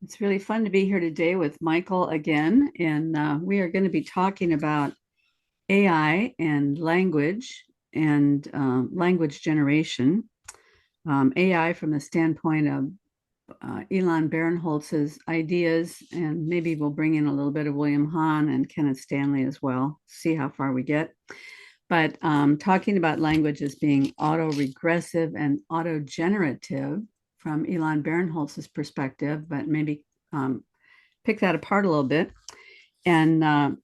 It's really fun to be here today with Michael again, and we are going to be talking about AI and language generation. AI from the standpoint of Elan Barenholtz's ideas, and maybe we'll bring in a little bit of William Hahn and Kenneth Stanley as well, see how far we get. But talking about language as being auto-regressive and auto-generative from Elan Barenholtz's perspective, but maybe pick that apart a little bit. And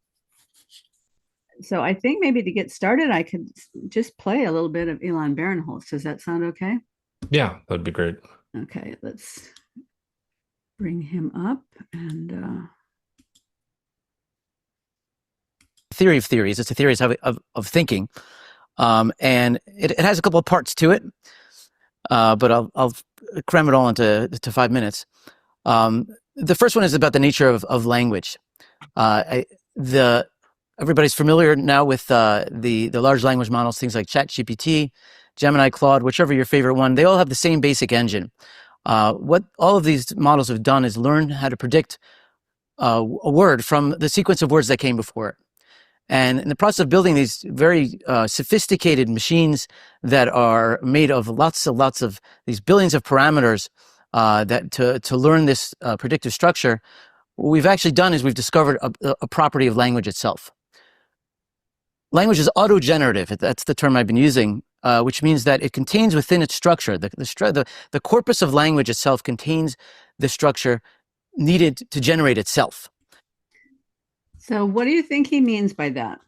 so I think maybe to get started, I could just play a little bit of Elan Barenholtz. Does that sound okay? Yeah, that'd be great. Okay, let's bring him up and Theory of theories. It's a theory of thinking. And it has a couple of parts to it, but I'll cram it all into 5 minutes. The first one is about the nature of language. Everybody's familiar now with the large language models, things like ChatGPT, Gemini, Claude, whichever your favorite one. They all have the same basic engine. What all of these models have done is learn how to predict a word from the sequence of words that came before it. And in the process of building these very sophisticated machines that are made of lots of these billions of parameters that to learn this predictive structure, what we've actually done is we've discovered a property of language itself. Language is autogenerative. That's the term I've been using, which means that it contains within its structure, the corpus of language itself contains the structure needed to generate itself. so what do you think he means by that?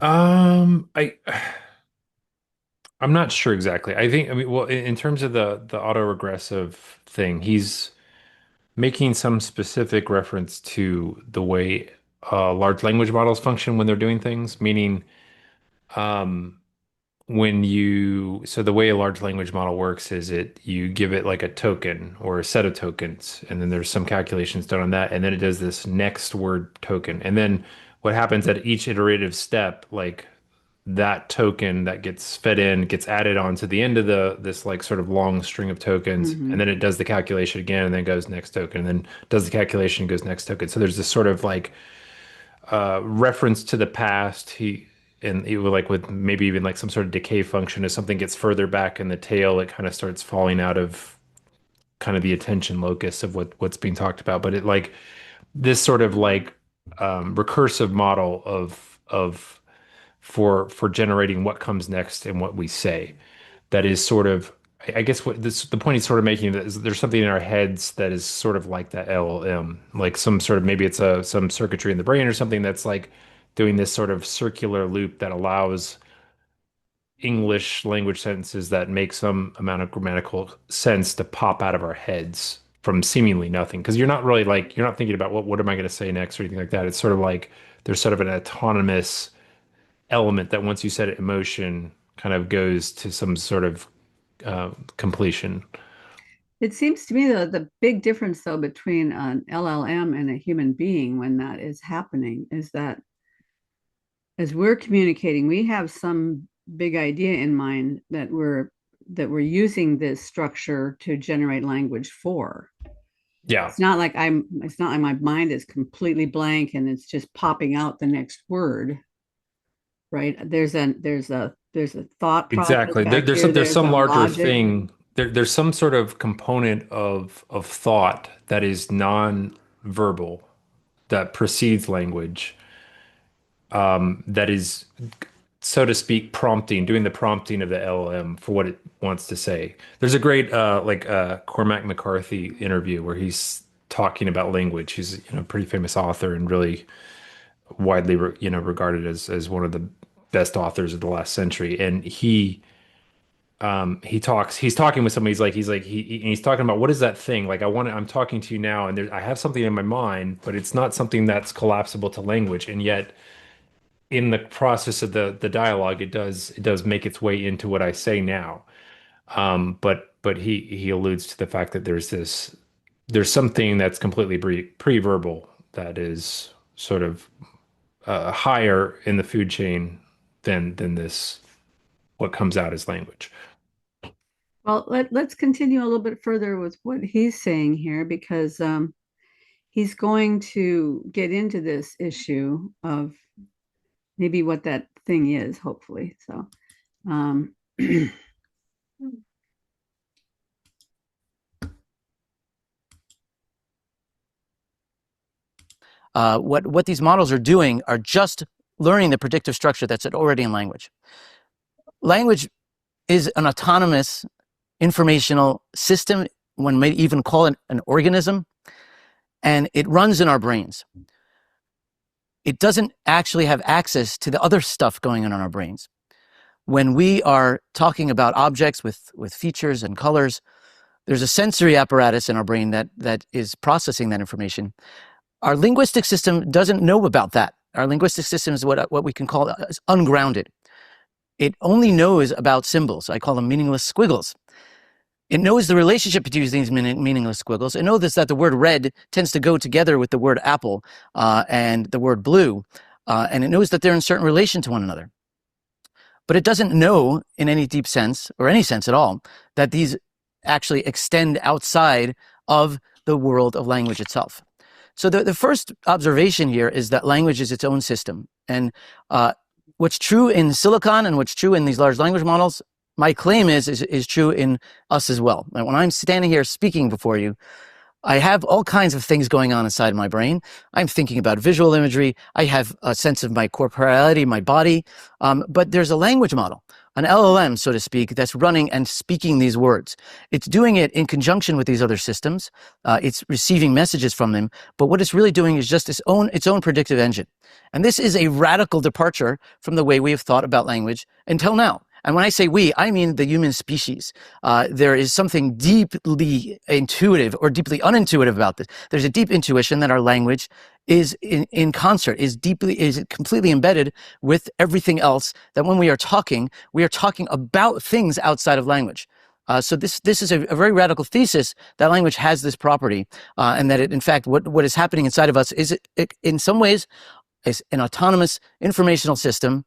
I I'm not sure exactly. I mean, well, in terms of the autoregressive thing, he's making some specific reference to the way large language models function when they're doing things, meaning um so the way a large language model works is you give it like a token or a set of tokens, and then there's some calculations done on that, and then it does this next word token. And then what happens at each iterative step, like that token that gets fed in gets added on to the end of this like sort of long string of tokens, and Mm-hmm. then it does the calculation again and then goes next token and then does the calculation and goes next token. So there's this sort of like reference to the past. He would like with maybe even like some sort of decay function. As something gets further back in the tail, it kind of starts falling out of kind of the attention locus of what's being talked about. But it like this sort of like recursive model of for generating what comes next and what we say. That is sort of, I guess the point he's sort of making is there's something in our heads that is sort of like that LLM, like some sort of, maybe it's some circuitry in the brain or something that's like doing this sort of circular loop that allows English language sentences that make some amount of grammatical sense to pop out of our heads from seemingly nothing. Because you're not thinking about what am I going to say next or anything like that. It's sort of like there's sort of an autonomous element that once you set it in motion kind of goes to some sort of completion. It seems to me though the big difference though between an LLM and a human being when that is happening is that as we're communicating, we have some big idea in mind that we're using this structure to generate language for. Yeah, It's not like my mind is completely blank and it's just popping out the next word, right? There's a thought process exactly. back There's here, there's there's some a larger logic. thing. There's some sort of component of thought that is non-verbal that precedes language, that is, so to speak, doing the prompting of the LLM for what it wants to say. There's a great Cormac McCarthy interview where he's talking about language. He's a pretty famous author and really widely regarded as one of the best authors of the last century. And he's talking with somebody. He's talking about what is that thing? Like I'm talking to you now, and I have something in my mind, but it's not something that's collapsible to language. And yet in the process of the dialogue, it does make its way into what I say now. But he alludes to the fact that there's something that's completely pre-verbal that is sort of higher in the food chain than this what comes out as language. Well, let's continue a little bit further with what he's saying here because he's going to get into this issue of maybe what that thing is, hopefully. So, um, What these models are doing are just learning the predictive structure that's already in language. Language is an autonomous informational system. One may even call it an organism, and it runs in our brains. It doesn't actually have access to the other stuff going on in our brains. When we are talking about objects with features and colors, there's a sensory apparatus in our brain that is processing that information. Our linguistic system doesn't know about that. Our linguistic system is what we can call ungrounded. It only knows about symbols. I call them meaningless squiggles. It knows the relationship between these meaningless squiggles. It knows that the word red tends to go together with the word apple and the word blue. And it knows that they're in certain relation to one another. But it doesn't know in any deep sense, or any sense at all, that these actually extend outside of the world of language itself. So the first observation here is that language is its own system. And what's true in silicon and what's true in these large language models, my claim is true in us as well. And when I'm standing here speaking before you, I have all kinds of things going on inside my brain. I'm thinking about visual imagery. I have a sense of my corporeality, my body. But there's a language model, an LLM, so to speak, that's running and speaking these words. It's doing it in conjunction with these other systems. It's receiving messages from them. But what it's really doing is just its own predictive engine. And this is a radical departure from the way we have thought about language until now. And when I say we, I mean the human species. There is something deeply intuitive or deeply unintuitive about this. There's a deep intuition that our language is in concert, is completely embedded with everything else, that when we are talking about things outside of language. So this is a very radical thesis that language has this property, and that it, in fact, what is happening inside of us is it in some ways is an autonomous informational system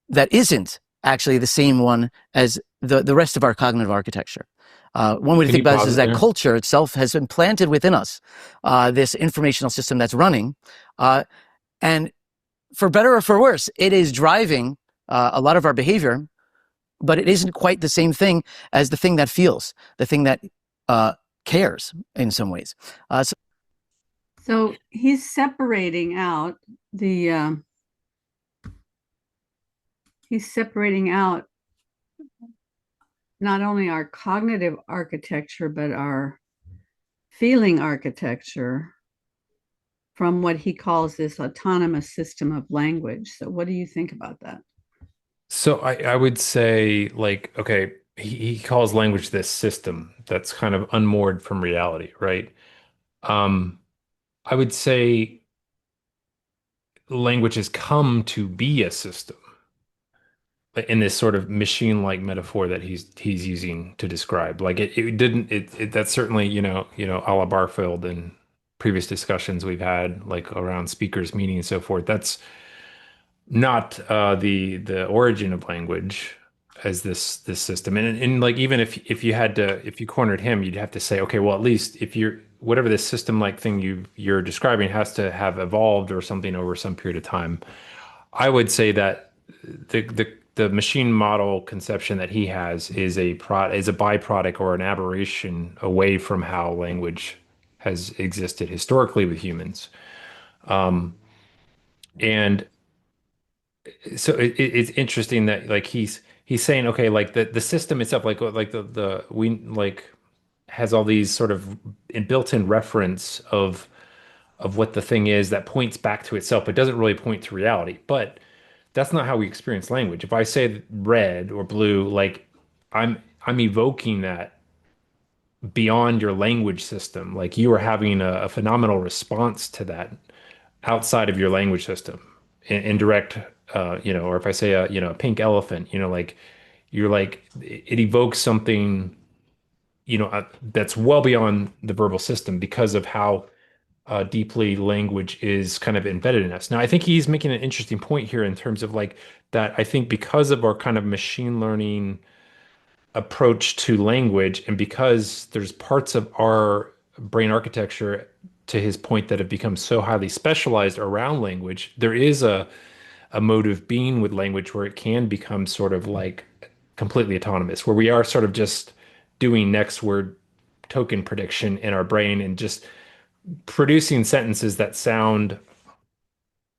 that isn't actually the same one as the rest of our cognitive architecture. One way to think about this is that culture itself has been planted within us, this informational system that's running. And for better or for worse, it is driving a lot of our behavior, but it isn't quite the same thing as the thing that feels, the thing that cares in some ways. So he's separating out the not only our cognitive architecture, but our feeling architecture from what he calls this autonomous system of language. So what do you think about that? So I would say, like, okay, he calls language this system that's kind of unmoored from reality, right? Um, I would say language has come to be a system in this sort of machine-like metaphor that he's using to describe. Like it didn't it that's certainly, a la Barfield and previous discussions we've had, like around speakers, meaning and so forth. That's not the origin of language as this system. And like, even if you cornered him, you'd have to say, okay, well, at least if you're whatever this system like thing you're describing has to have evolved or something over some period of time. I would say that the machine model conception that he has is a byproduct or an aberration away from how language has existed historically with humans. And so it's interesting that, like, he's saying, okay, like the system itself, like the we like has all these sort of built-in reference of what the thing is that points back to itself, but doesn't really point to reality. But that's not how we experience language. If I say red or blue, like I'm evoking that beyond your language system. Like, you are having a phenomenal response to that outside of your language system, indirect, or if I say a pink elephant, like you're like, it evokes something, that's well beyond the verbal system because of how deeply language is kind of embedded in us. Now, I think he's making an interesting point here in terms of, like, that I think because of our kind of machine learning approach to language, and because there's parts of our brain architecture, to his point, that have become so highly specialized around language, there is a mode of being with language where it can become sort of like completely autonomous, where we are sort of just doing next word token prediction in our brain and just producing sentences that sound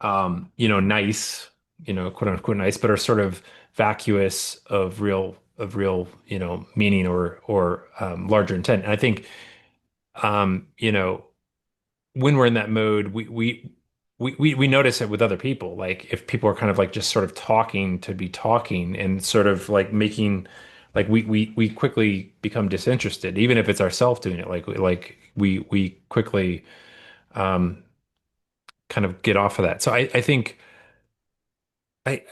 nice, quote unquote nice, but are sort of vacuous of real, meaning or larger intent. And I think, um, you know, when we're in that mode, we notice it with other people. Like if people are kind of like just sort of talking to be talking and sort of like making, like we quickly become disinterested, even if it's ourselves doing it. Like we quickly um, kind of get off of that. So I think. I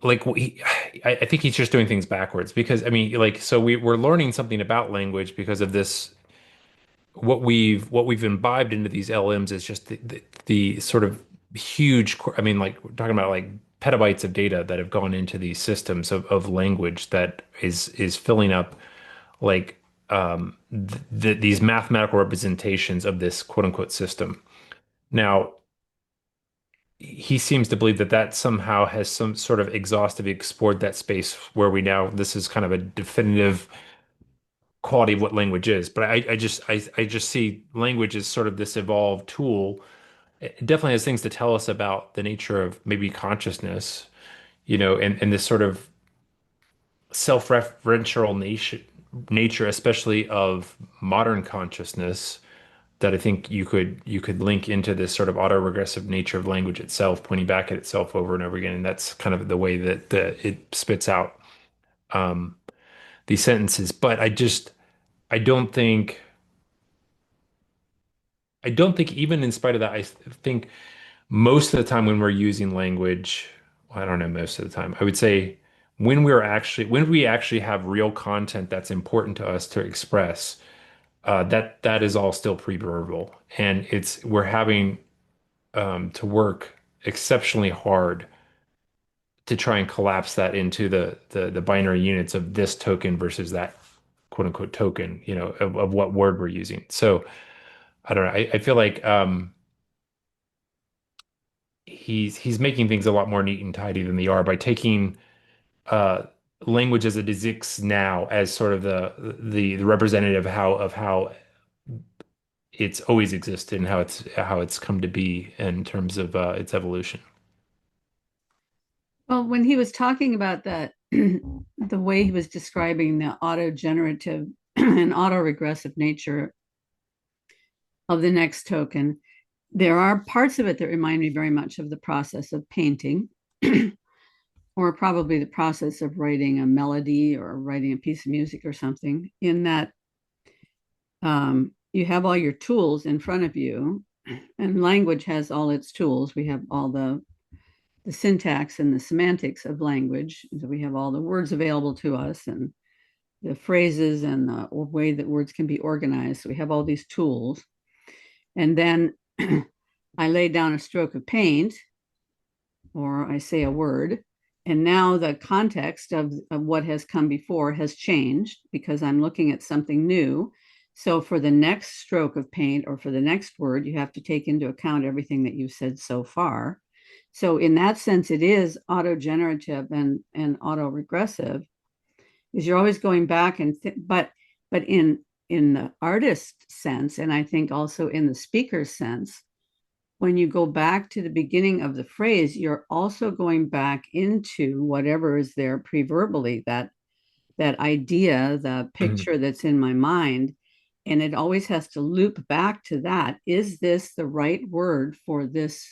like I think he's just doing things backwards because I mean like so we're learning something about language because of this what we've imbibed into these LMs is just the sort of huge I mean like we're talking about like petabytes of data that have gone into these systems of language that is filling up like these mathematical representations of this quote unquote system. Now he seems to believe that that somehow has some sort of exhaustively explored that space where we now this is kind of a definitive quality of what language is. But I just see language as sort of this evolved tool. It definitely has things to tell us about the nature of maybe consciousness, and this sort of self-referential nature, especially of modern consciousness that I think you could link into this sort of autoregressive nature of language itself, pointing back at itself over and over again. And that's kind of the way that it spits out um, these sentences. But I don't think I don't think even in spite of that, I think most of the time when we're using language, well, I don't know, most of the time, I would say when we actually have real content that's important to us to express, that is all still pre-verbal, and we're having to work exceptionally hard to try and collapse that into the binary units of this token versus that quote unquote token, of what word we're using. So I don't know. I feel like he's making things a lot more neat and tidy than they are by taking uh, language as it exists now as sort of the representative of how it's always existed and how it's come to be in terms of its evolution. Well, when he was talking about that, the way he was describing the auto-generative and auto-regressive nature of the next token, there are parts of it that remind me very much of the process of painting, or probably the process of writing a melody or writing a piece of music or something, in that you have all your tools in front of you, and language has all its tools. We have all the syntax and the semantics of language. So we have all the words available to us and the phrases and the way that words can be organized. So we have all these tools. And then I lay down a stroke of paint or I say a word. And now the context of what has come before has changed because I'm looking at something new. So for the next stroke of paint or for the next word, you have to take into account everything that you've said so far. So in that sense, it is auto-generative and auto-regressive, is you're always going back but in the artist sense, and I think also in the speaker's sense, when you go back to the beginning of the phrase, you're also going back into whatever is there pre-verbally, that idea, the Mhm. picture that's in my mind. And it always has to loop back to that. Is this the right word for this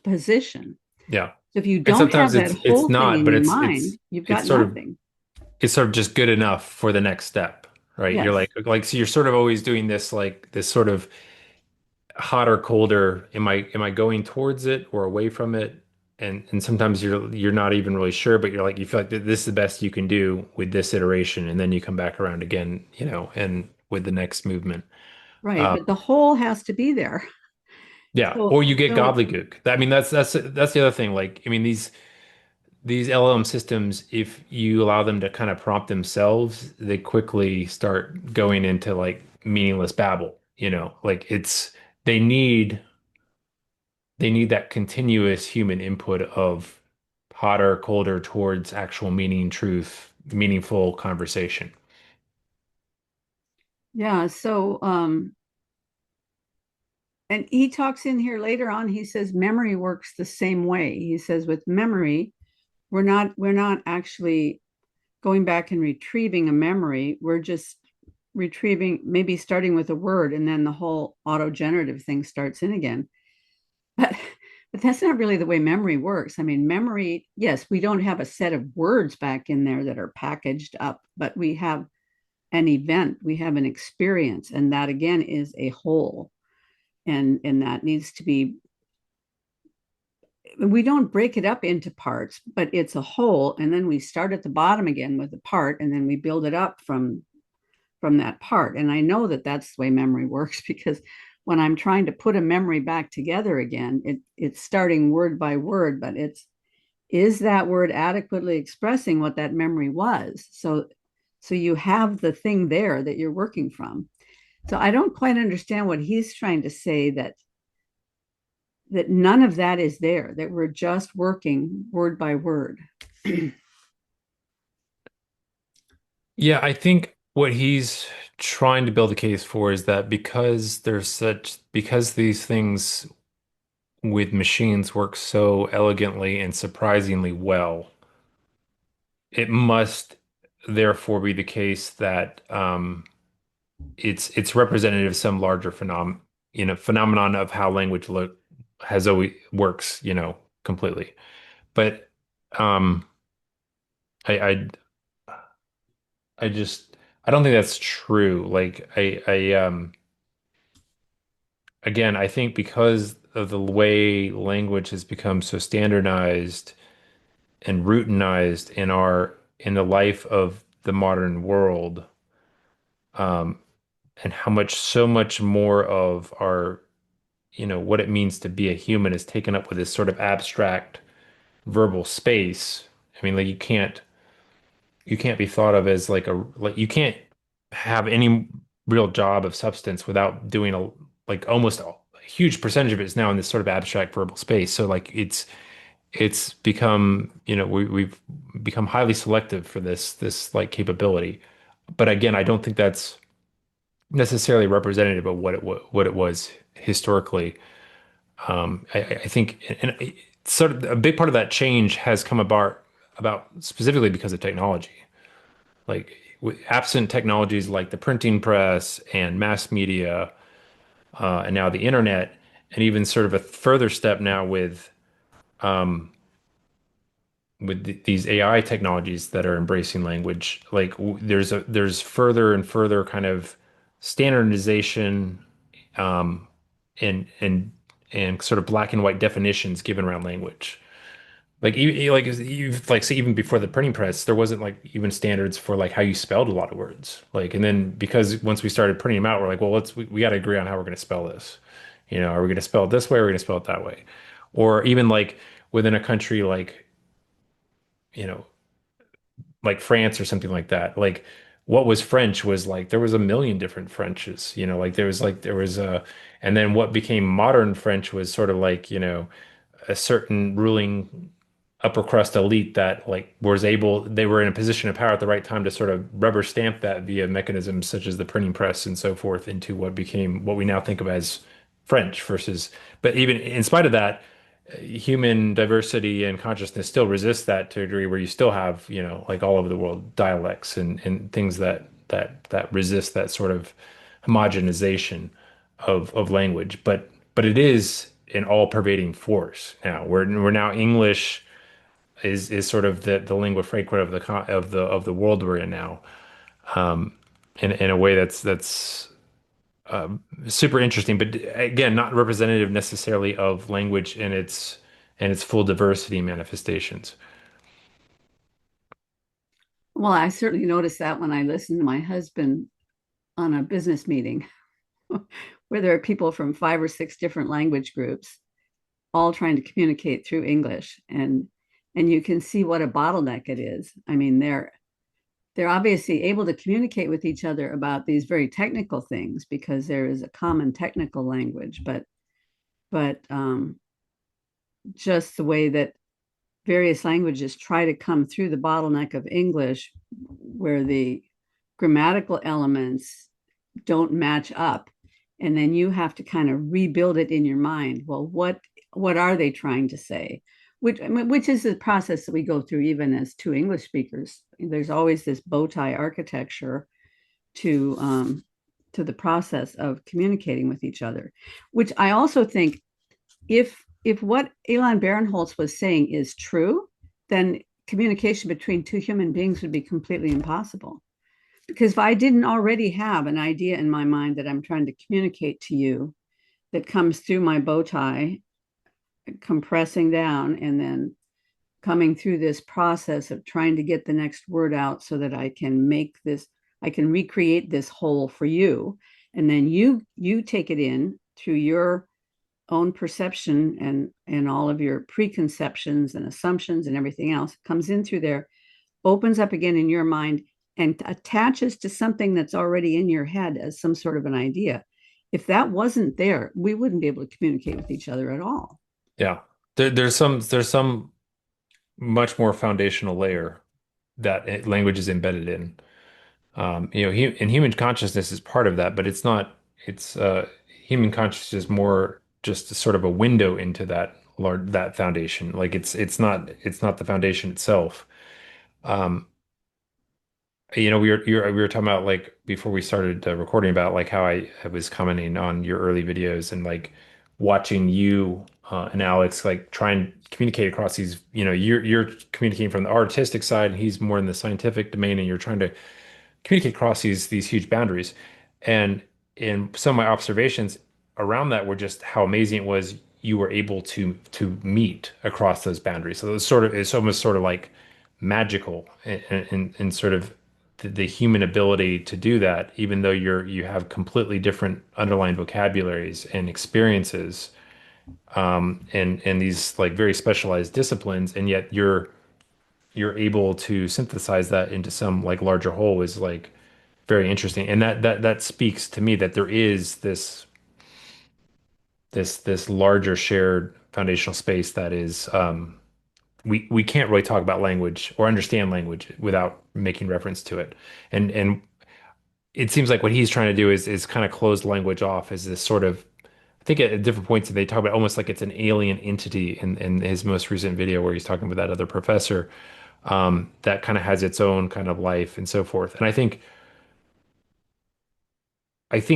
position? Yeah. So if you And don't sometimes have that it's whole thing not, in but your it's mind, it's you've it's got sort of nothing. it's sort of just good enough for the next step, right? You're Yes, like so you're sort of always doing this sort of hot or colder. Am I going towards it or away from it? And sometimes you're not even really sure, but you're like you feel like this is the best you can do with this iteration, and then you come back around again, and with the next movement. right. Um, But the whole has to be there. yeah, So, or you get so gobbledygook. I mean, that's the other thing. Like, I mean, these LLM systems, if you allow them to kind of prompt themselves, they quickly start going into like meaningless babble, like they need they need that continuous human input of hotter, colder towards actual meaning, truth, meaningful conversation. Yeah. So, and he talks in here later on, he says memory works the same way. He says with memory, we're not actually going back and retrieving a memory. We're just retrieving, maybe starting with a word, and then the whole auto-generative thing starts in again. But but that's not really the way memory works. I mean, memory, yes, we don't have a set of words back in there that are packaged up, but we have an event, we have an experience, and that again is a whole. And that needs to be, we don't break it up into parts, but it's a whole, and then we start at the bottom again with a part, and then we build it up from that part. And I know that that's the way memory works, because when I'm trying to put a memory back together again, it's starting word by word, but is that word adequately expressing what that memory was? So you have the thing there that you're working from. So I don't quite understand what he's trying to say, that none of that is there, that we're just working word by word. Yeah, I think what he's trying to build a case for is that because these things with machines work so elegantly and surprisingly well, it must therefore be the case that it's representative of some larger phenomenon of how language look has always works, completely. But um, I I just I don't think that's true. Like again, I think because of the way language has become so standardized and routinized in the life of the modern world, um, and how much so much more of our, what it means to be a human is taken up with this sort of abstract verbal space. I mean, like you can't be thought of as like you can't have any real job of substance without doing like almost a huge percentage of it is now in this sort of abstract verbal space. So like it's become, we've become highly selective for this like capability. But again, I don't think that's necessarily representative of what it was historically. I think, and sort of a big part of that change has come about specifically because of technology. Like absent technologies like the printing press and mass media, and now the internet, and even sort of a further step now with these AI technologies that are embracing language, like there's further and further kind of standardization, um, and and sort of black and white definitions given around language. Like you've like say even before the printing press, there wasn't like even standards for like how you spelled a lot of words. Like and then because once we started printing them out, we're like, well, we got to agree on how we're going to spell this. Are we going to spell it this way or are we going to spell it that way? Or even like within a country you know, like France or something like that. Like what was French was like there was a million different Frenches, there was a and then what became modern French was sort of like, a certain ruling upper crust elite that like they were in a position of power at the right time to sort of rubber stamp that via mechanisms such as the printing press and so forth into what we now think of as French versus, but even in spite of that, human diversity and consciousness still resists that to a degree where you still have, like all over the world dialects and things that resist that sort of homogenization of language. But it is an all-pervading force now. We're now English is sort of the lingua franca of the world we're in now, in a way that's super interesting, but again, not representative necessarily of language in its full diversity manifestations. Well, I certainly noticed that when I listened to my husband on a business meeting where there are people from 5 or 6 different language groups all trying to communicate through English. And and you can see what a bottleneck it is. I mean, they're obviously able to communicate with each other about these very technical things because there is a common technical language, but just the way that various languages try to come through the bottleneck of English, where the grammatical elements don't match up, and then you have to kind of rebuild it in your mind. Well, what are they trying to say? Which is the process that we go through even as two English speakers. There's always this bow tie architecture to the process of communicating with each other, which I also think if what Elan Barenholtz was saying is true, then communication between two human beings would be completely impossible. Because if I didn't already have an idea in my mind that I'm trying to communicate to you that comes through my bow tie, compressing down, and then coming through this process of trying to get the next word out so that I can recreate this whole for you. And then you take it in through your own perception and all of your preconceptions and assumptions and everything else comes in through there, opens up again in your mind and attaches to something that's already in your head as some sort of an idea. If that wasn't there, we wouldn't be able to communicate with each other at all. Yeah. There's some much more foundational layer that language is embedded in. And human consciousness is part of that, but it's not, it's human consciousness is more just sort of a window into that foundation. Like it's not the foundation itself. Um, we were talking about like before we started recording about like how I was commenting on your early videos and like watching you and Alex like try and communicate across these, you're communicating from the artistic side and he's more in the scientific domain and you're trying to communicate across these huge boundaries. And in some of my observations around that were just how amazing it was you were able to meet across those boundaries. So it's almost sort of like magical in sort of the human ability to do that, even though you have completely different underlying vocabularies and experiences, and these like very specialized disciplines, and yet you're able to synthesize that into some like larger whole is like very interesting. And that speaks to me that there is this larger shared foundational space that is we can't really talk about language or understand language without making reference to it. And it seems like what he's trying to do is kind of close language off as this sort of I think at different points they talk about almost like it's an alien entity in his most recent video where he's talking with that other professor that kind of has its own kind of life and so forth. And I think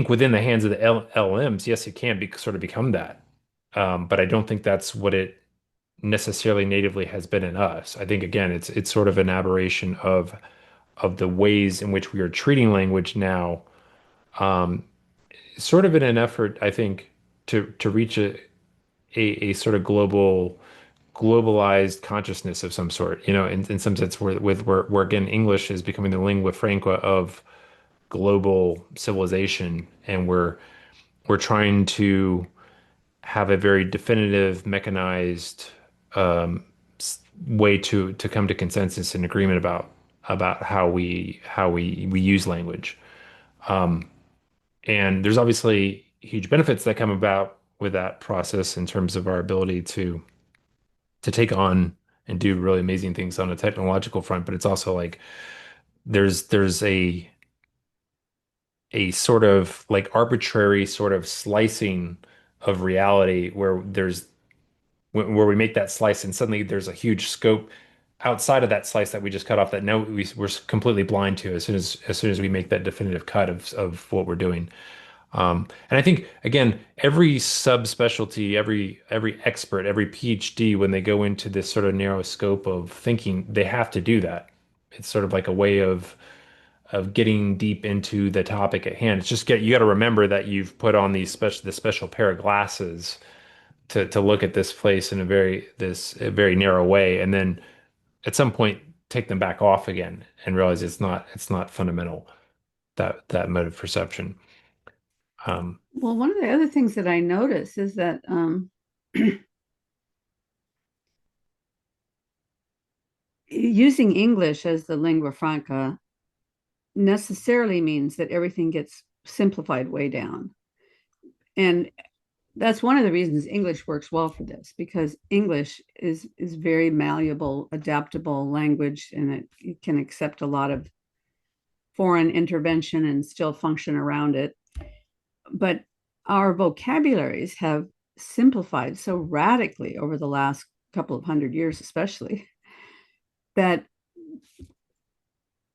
within the hands of the LLMs, yes, it can be sort of become that. But I don't think that's what it necessarily natively has been in us. I think again, it's sort of an aberration of the ways in which we are treating language now, um, sort of in an effort, I think, to reach a sort of globalized consciousness of some sort. In some sense, where again, English is becoming the lingua franca of global civilization, and we're trying to have a very definitive, mechanized way to come to consensus and agreement about how we use language. And there's obviously huge benefits that come about with that process in terms of our ability to take on and do really amazing things on a technological front. But it's also like there's a sort of like arbitrary sort of slicing of reality where we make that slice and suddenly there's a huge scope outside of that slice that we just cut off that now we're completely blind to as soon as we make that definitive cut of what we're doing. And I think again, every subspecialty, every expert, every PhD, when they go into this sort of narrow scope of thinking, they have to do that. It's sort of like a way of getting deep into the topic at hand. It's just you got to remember that you've put on the special pair of glasses to look at this place in a very narrow way, and then at some point take them back off again and realize it's not fundamental that mode of perception. Well, one of the other things that I notice is that using English as the lingua franca necessarily means that everything gets simplified way down. And that's one of the reasons English works well for this, because English is very malleable, adaptable language, and it can accept a lot of foreign intervention and still function around it. But our vocabularies have simplified so radically over the last couple of hundred years, especially, that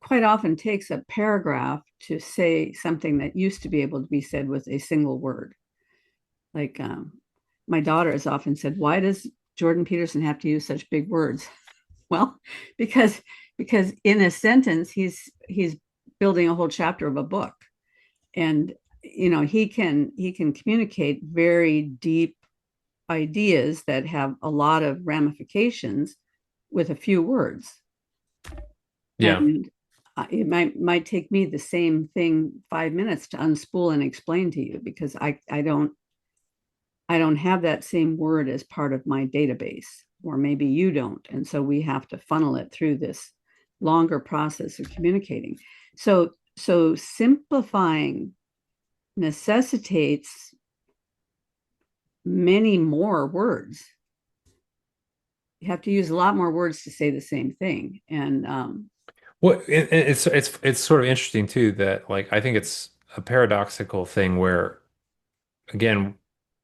quite often takes a paragraph to say something that used to be able to be said with a single word. Like my daughter has often said, "Why does Jordan Peterson have to use such big words?" Well, because in a sentence he's building a whole chapter of a book, and he can communicate very deep ideas that have a lot of ramifications with a few words. Yeah. And it might take me the same thing 5 minutes to unspool and explain to you, because I don't have that same word as part of my database, or maybe you don't. And so we have to funnel it through this longer process of communicating. So simplifying necessitates many more words. You have to use a lot more words to say the same thing. And Well, it's sort of interesting too that like I think it's a paradoxical thing where again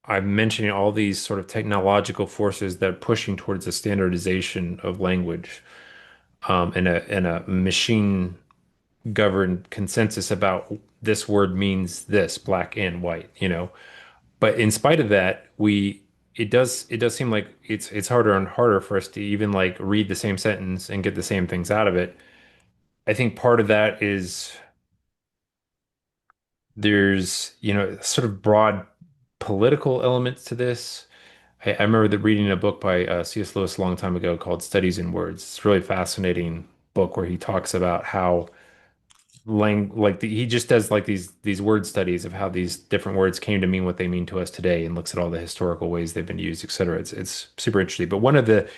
I'm mentioning all these sort of technological forces that are pushing towards a standardization of language and a machine governed consensus about this word means this, black and white, you know. But in spite of that, it does seem like it's harder and harder for us to even like read the same sentence and get the same things out of it. I think part of that is there's, sort of broad political elements to this. I remember reading a book by C.S. Lewis a long time ago called Studies in Words. It's a really fascinating book where he talks about how he just does like these word studies of how these different words came to mean what they mean to us today and looks at all the historical ways they've been used, et cetera. It's super interesting. But one of the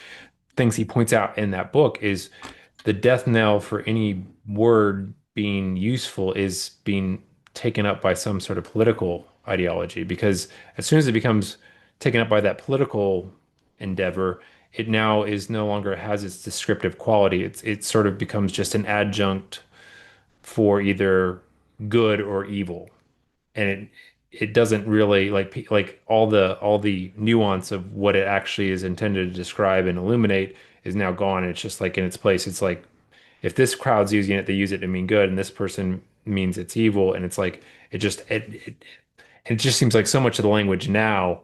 things he points out in that book is the death knell for any word being useful is being taken up by some sort of political ideology. Because as soon as it becomes taken up by that political endeavor, it now is no longer has its descriptive quality. It sort of becomes just an adjunct for either good or evil. And it doesn't really like all the nuance of what it actually is intended to describe and illuminate is now gone. It's just like in its place. It's like if this crowd's using it, they use it to mean good, and this person means it's evil. And it's like it just seems like so much of the language now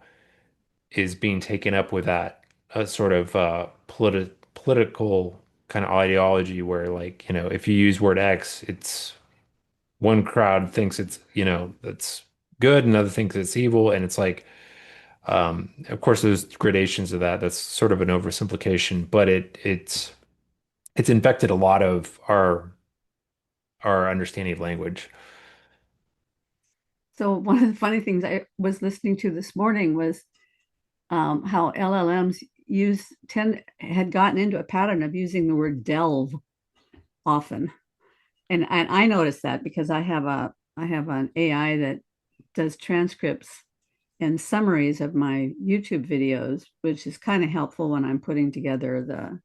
is being taken up with that sort of political kind of ideology where like, if you use word X, it's one crowd thinks it's, that's good, another thinks it's evil. And it's like, of course, there's gradations of that. That's sort of an oversimplification, but it's infected a lot of our understanding of language. so one of the funny things I was listening to this morning was how LLMs had gotten into a pattern of using the word delve often. And I noticed that because I have an AI that does transcripts and summaries of my YouTube videos, which is kind of helpful when I'm putting together the,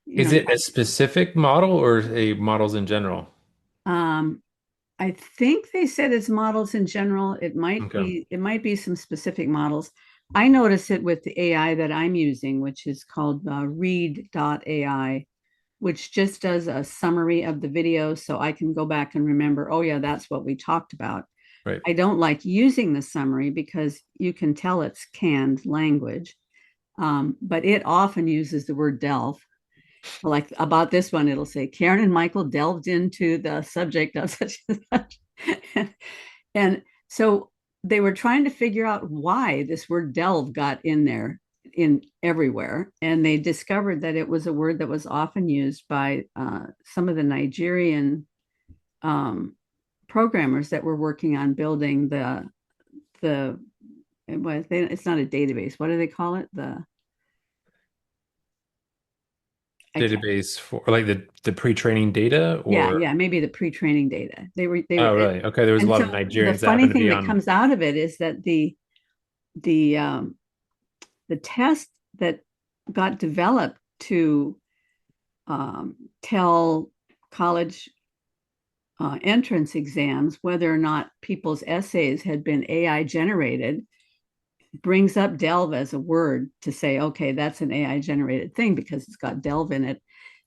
you Is know, it a specific model or a models in general? um, I think they said it's models in general. It might Okay. be it might be some specific models. I notice it with the AI that I'm using, which is called read.ai, which just does a summary of the video so I can go back and remember, oh yeah, that's what we talked about. Right. I don't like using the summary because you can tell it's canned language, but it often uses the word delve. Like about this one, it'll say Karen and Michael delved into the subject of such and such. And so they were trying to figure out why this word delve got in there in everywhere. And they discovered that it was a word that was often used by some of the Nigerian programmers that were working on building the it's not a database. What do they call it? I can't, database for like the pre-training data yeah, or yeah, maybe the pre-training data. They were, oh really? Okay, there was a and lot so of the Nigerians that funny happened to thing be that on. comes out of it is that the the test that got developed to tell college entrance exams whether or not people's essays had been AI generated brings up delve as a word to say, okay, that's an AI generated thing because it's got delve in it.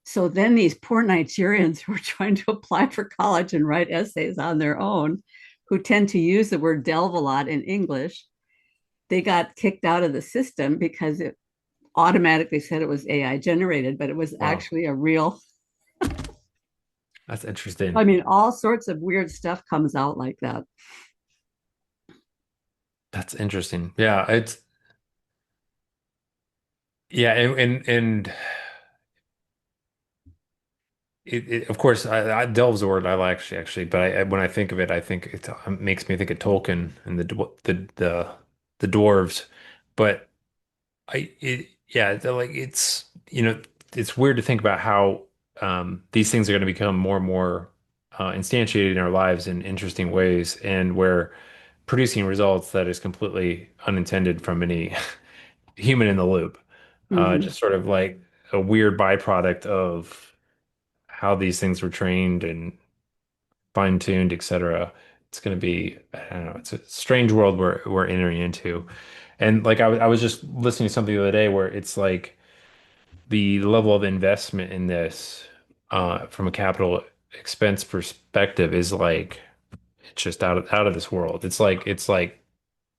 So then these poor Nigerians who are trying to apply for college and write essays on their own, who tend to use the word delve a lot in English, they got kicked out of the system because it automatically said it was AI generated, but it was Wow, actually a real. that's interesting. I mean, all sorts of weird stuff comes out like that. That's interesting. Yeah, it's yeah, and of course, Delve's a word I like actually, but when I think of it, I think it makes me think of Tolkien and the dwarves. But yeah, like it's it's weird to think about how these things are going to become more and more instantiated in our lives in interesting ways, and we're producing results that is completely unintended from any human in the loop. Mm-hmm. Just sort of like a weird byproduct of how these things were trained and fine-tuned, etc. It's going to be, I don't know, it's a strange world we're entering into. And like I was just listening to something the other day where it's like the level of investment in this from a capital expense perspective is like it's just out of this world. It's like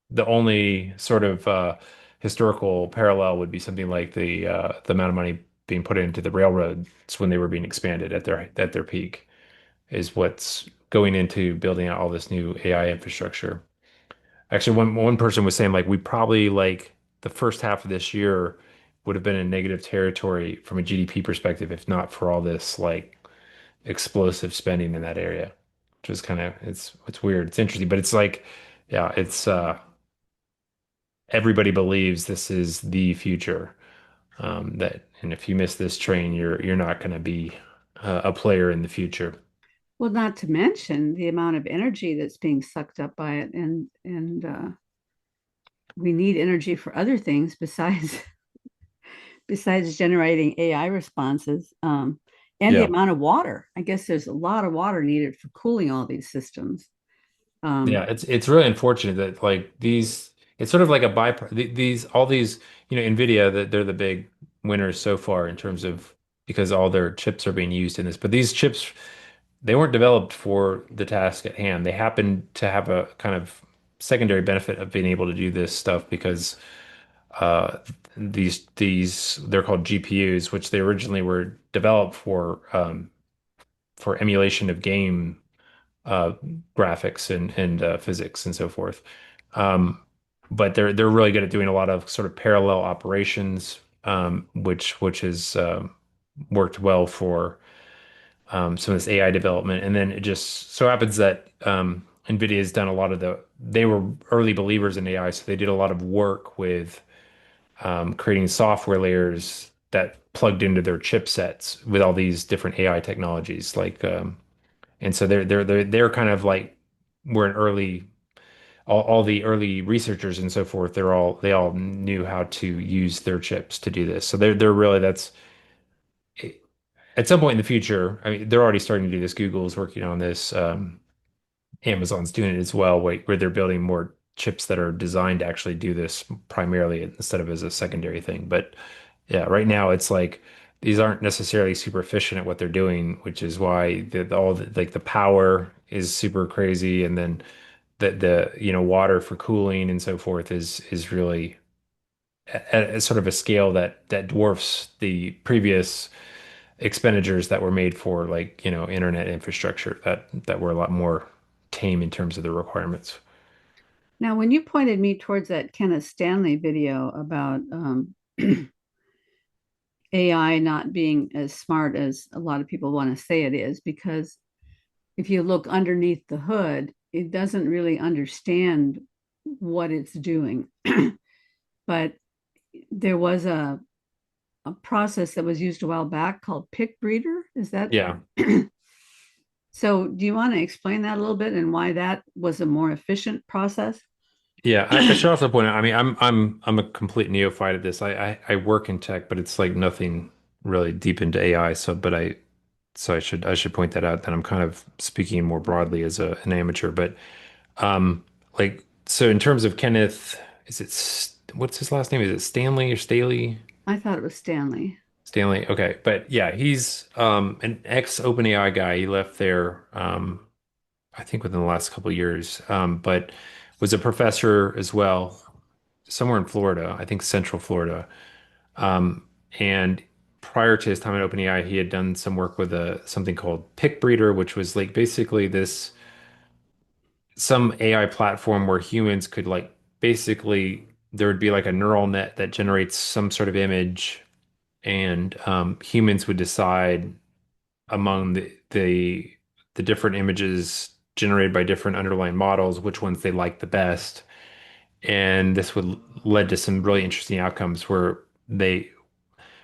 the only sort of historical parallel would be something like the amount of money being put into the railroads when they were being expanded at their peak is what's going into building out all this new AI infrastructure. Actually, one person was saying like we probably like the first half of this year would have been in negative territory from a GDP perspective if not for all this like explosive spending in that area, which is kind of it's weird. It's interesting, but it's like yeah, it's everybody believes this is the future. That and if you miss this train, you're not going to be a player in the future. Well, not to mention the amount of energy that's being sucked up by it, and we need energy for other things besides besides generating AI responses. And the Yeah. amount of water. I guess there's a lot of water needed for cooling all these systems. Yeah, Um, it's really unfortunate that like these it's sort of like a byproduct these all these Nvidia that they're the big winners so far in terms of because all their chips are being used in this. But these chips they weren't developed for the task at hand. They happen to have a kind of secondary benefit of being able to do this stuff because uh these they're called GPUs, which they originally were developed for emulation of game uh, graphics and physics and so forth. Um, but they're really good at doing a lot of sort of parallel operations, which has worked well for some of this AI development. And then it just so happens that NVIDIA has done a lot of they were early believers in AI, so they did a lot of work with creating software layers that plugged into their chipsets with all these different AI technologies, like and so they're kind of like we're an early all the early researchers and so forth. They all knew how to use their chips to do this. So they're really that's at some point in the future. I mean, they're already starting to do this. Google's working on this. Amazon's doing it as well, where they're building more chips that are designed to actually do this primarily instead of as a secondary thing. But yeah, right now it's like these aren't necessarily super efficient at what they're doing, which is why all the, like the power is super crazy, and then the water for cooling and so forth is really at sort of a scale that dwarfs the previous expenditures that were made for like internet infrastructure that were a lot more tame in terms of the requirements. Now, when you pointed me towards that Kenneth Stanley video about AI not being as smart as a lot of people want to say it is, because if you look underneath the hood, it doesn't really understand what it's doing. But there was a process that was used a while back called pick breeder. Is that Yeah. so? Do you want to explain that a little bit and why that was a more efficient process? Yeah, I should also point out, I mean, I'm a complete neophyte at this. I work in tech, but it's like nothing really deep into AI. So I should point that out that I'm kind of speaking more broadly as an amateur. But like so in terms of Kenneth, what's his last name? Is it Stanley or Staley? I thought it was Stanley. Stanley. Okay, but yeah, he's an ex OpenAI guy. He left there I think within the last couple of years, but was a professor as well somewhere in Florida, I think Central Florida. And prior to his time at OpenAI, he had done some work with something called Pick Breeder, which was like basically this some AI platform where humans could like basically there would be like a neural net that generates some sort of image, and humans would decide among the different images generated by different underlying models which ones they like the best. And this would led to some really interesting outcomes where they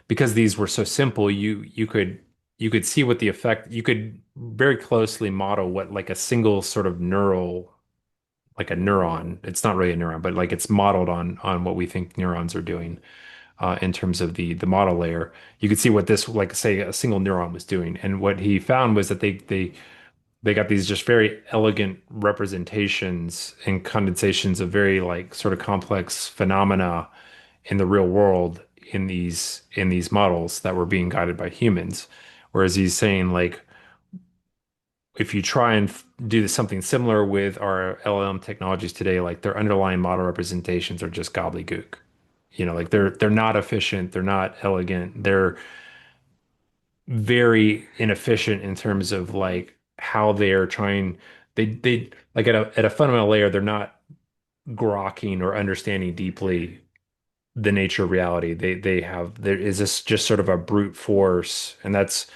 because these were so simple, you could see what the effect you could very closely model what like a single sort of neural like a neuron. It's not really a neuron, but like it's modeled on what we think neurons are doing in terms of the model layer. You could see what this like say a single neuron was doing, and what he found was that they got these just very elegant representations and condensations of very like sort of complex phenomena in the real world in these models that were being guided by humans. Whereas he's saying like if you try and do something similar with our LLM technologies today, like their underlying model representations are just gobbledygook. You know, like they're not efficient, they're not elegant, they're very inefficient in terms of like how they're trying they like at a fundamental layer, they're not grokking or understanding deeply the nature of reality. They have there is this just sort of a brute force, and that's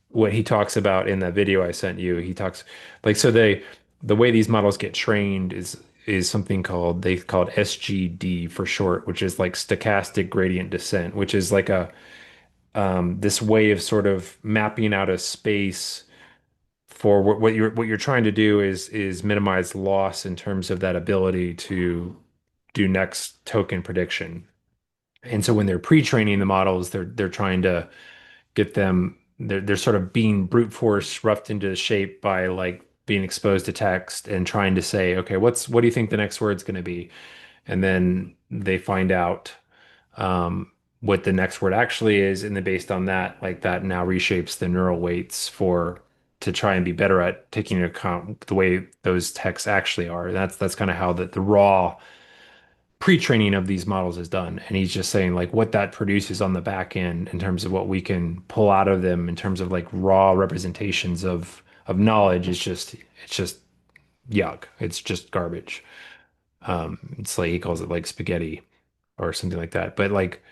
what he talks about in that video I sent you. He talks like so the way these models get trained is something called they call it SGD for short, which is like stochastic gradient descent, which is like a this way of sort of mapping out a space for what you're trying to do is minimize loss in terms of that ability to do next token prediction. And so when they're pre-training the models, they're trying to get them they're sort of being brute force roughed into shape by like being exposed to text and trying to say, okay, what do you think the next word's going to be? And then they find out what the next word actually is, and then based on that, like that now reshapes the neural weights for to try and be better at taking into account the way those texts actually are. That's kind of how the raw pre-training of these models is done. And he's just saying like what that produces on the back end in terms of what we can pull out of them in terms of like raw representations of knowledge is just it's just yuck. It's just garbage. It's like he calls it like spaghetti or something like that. But like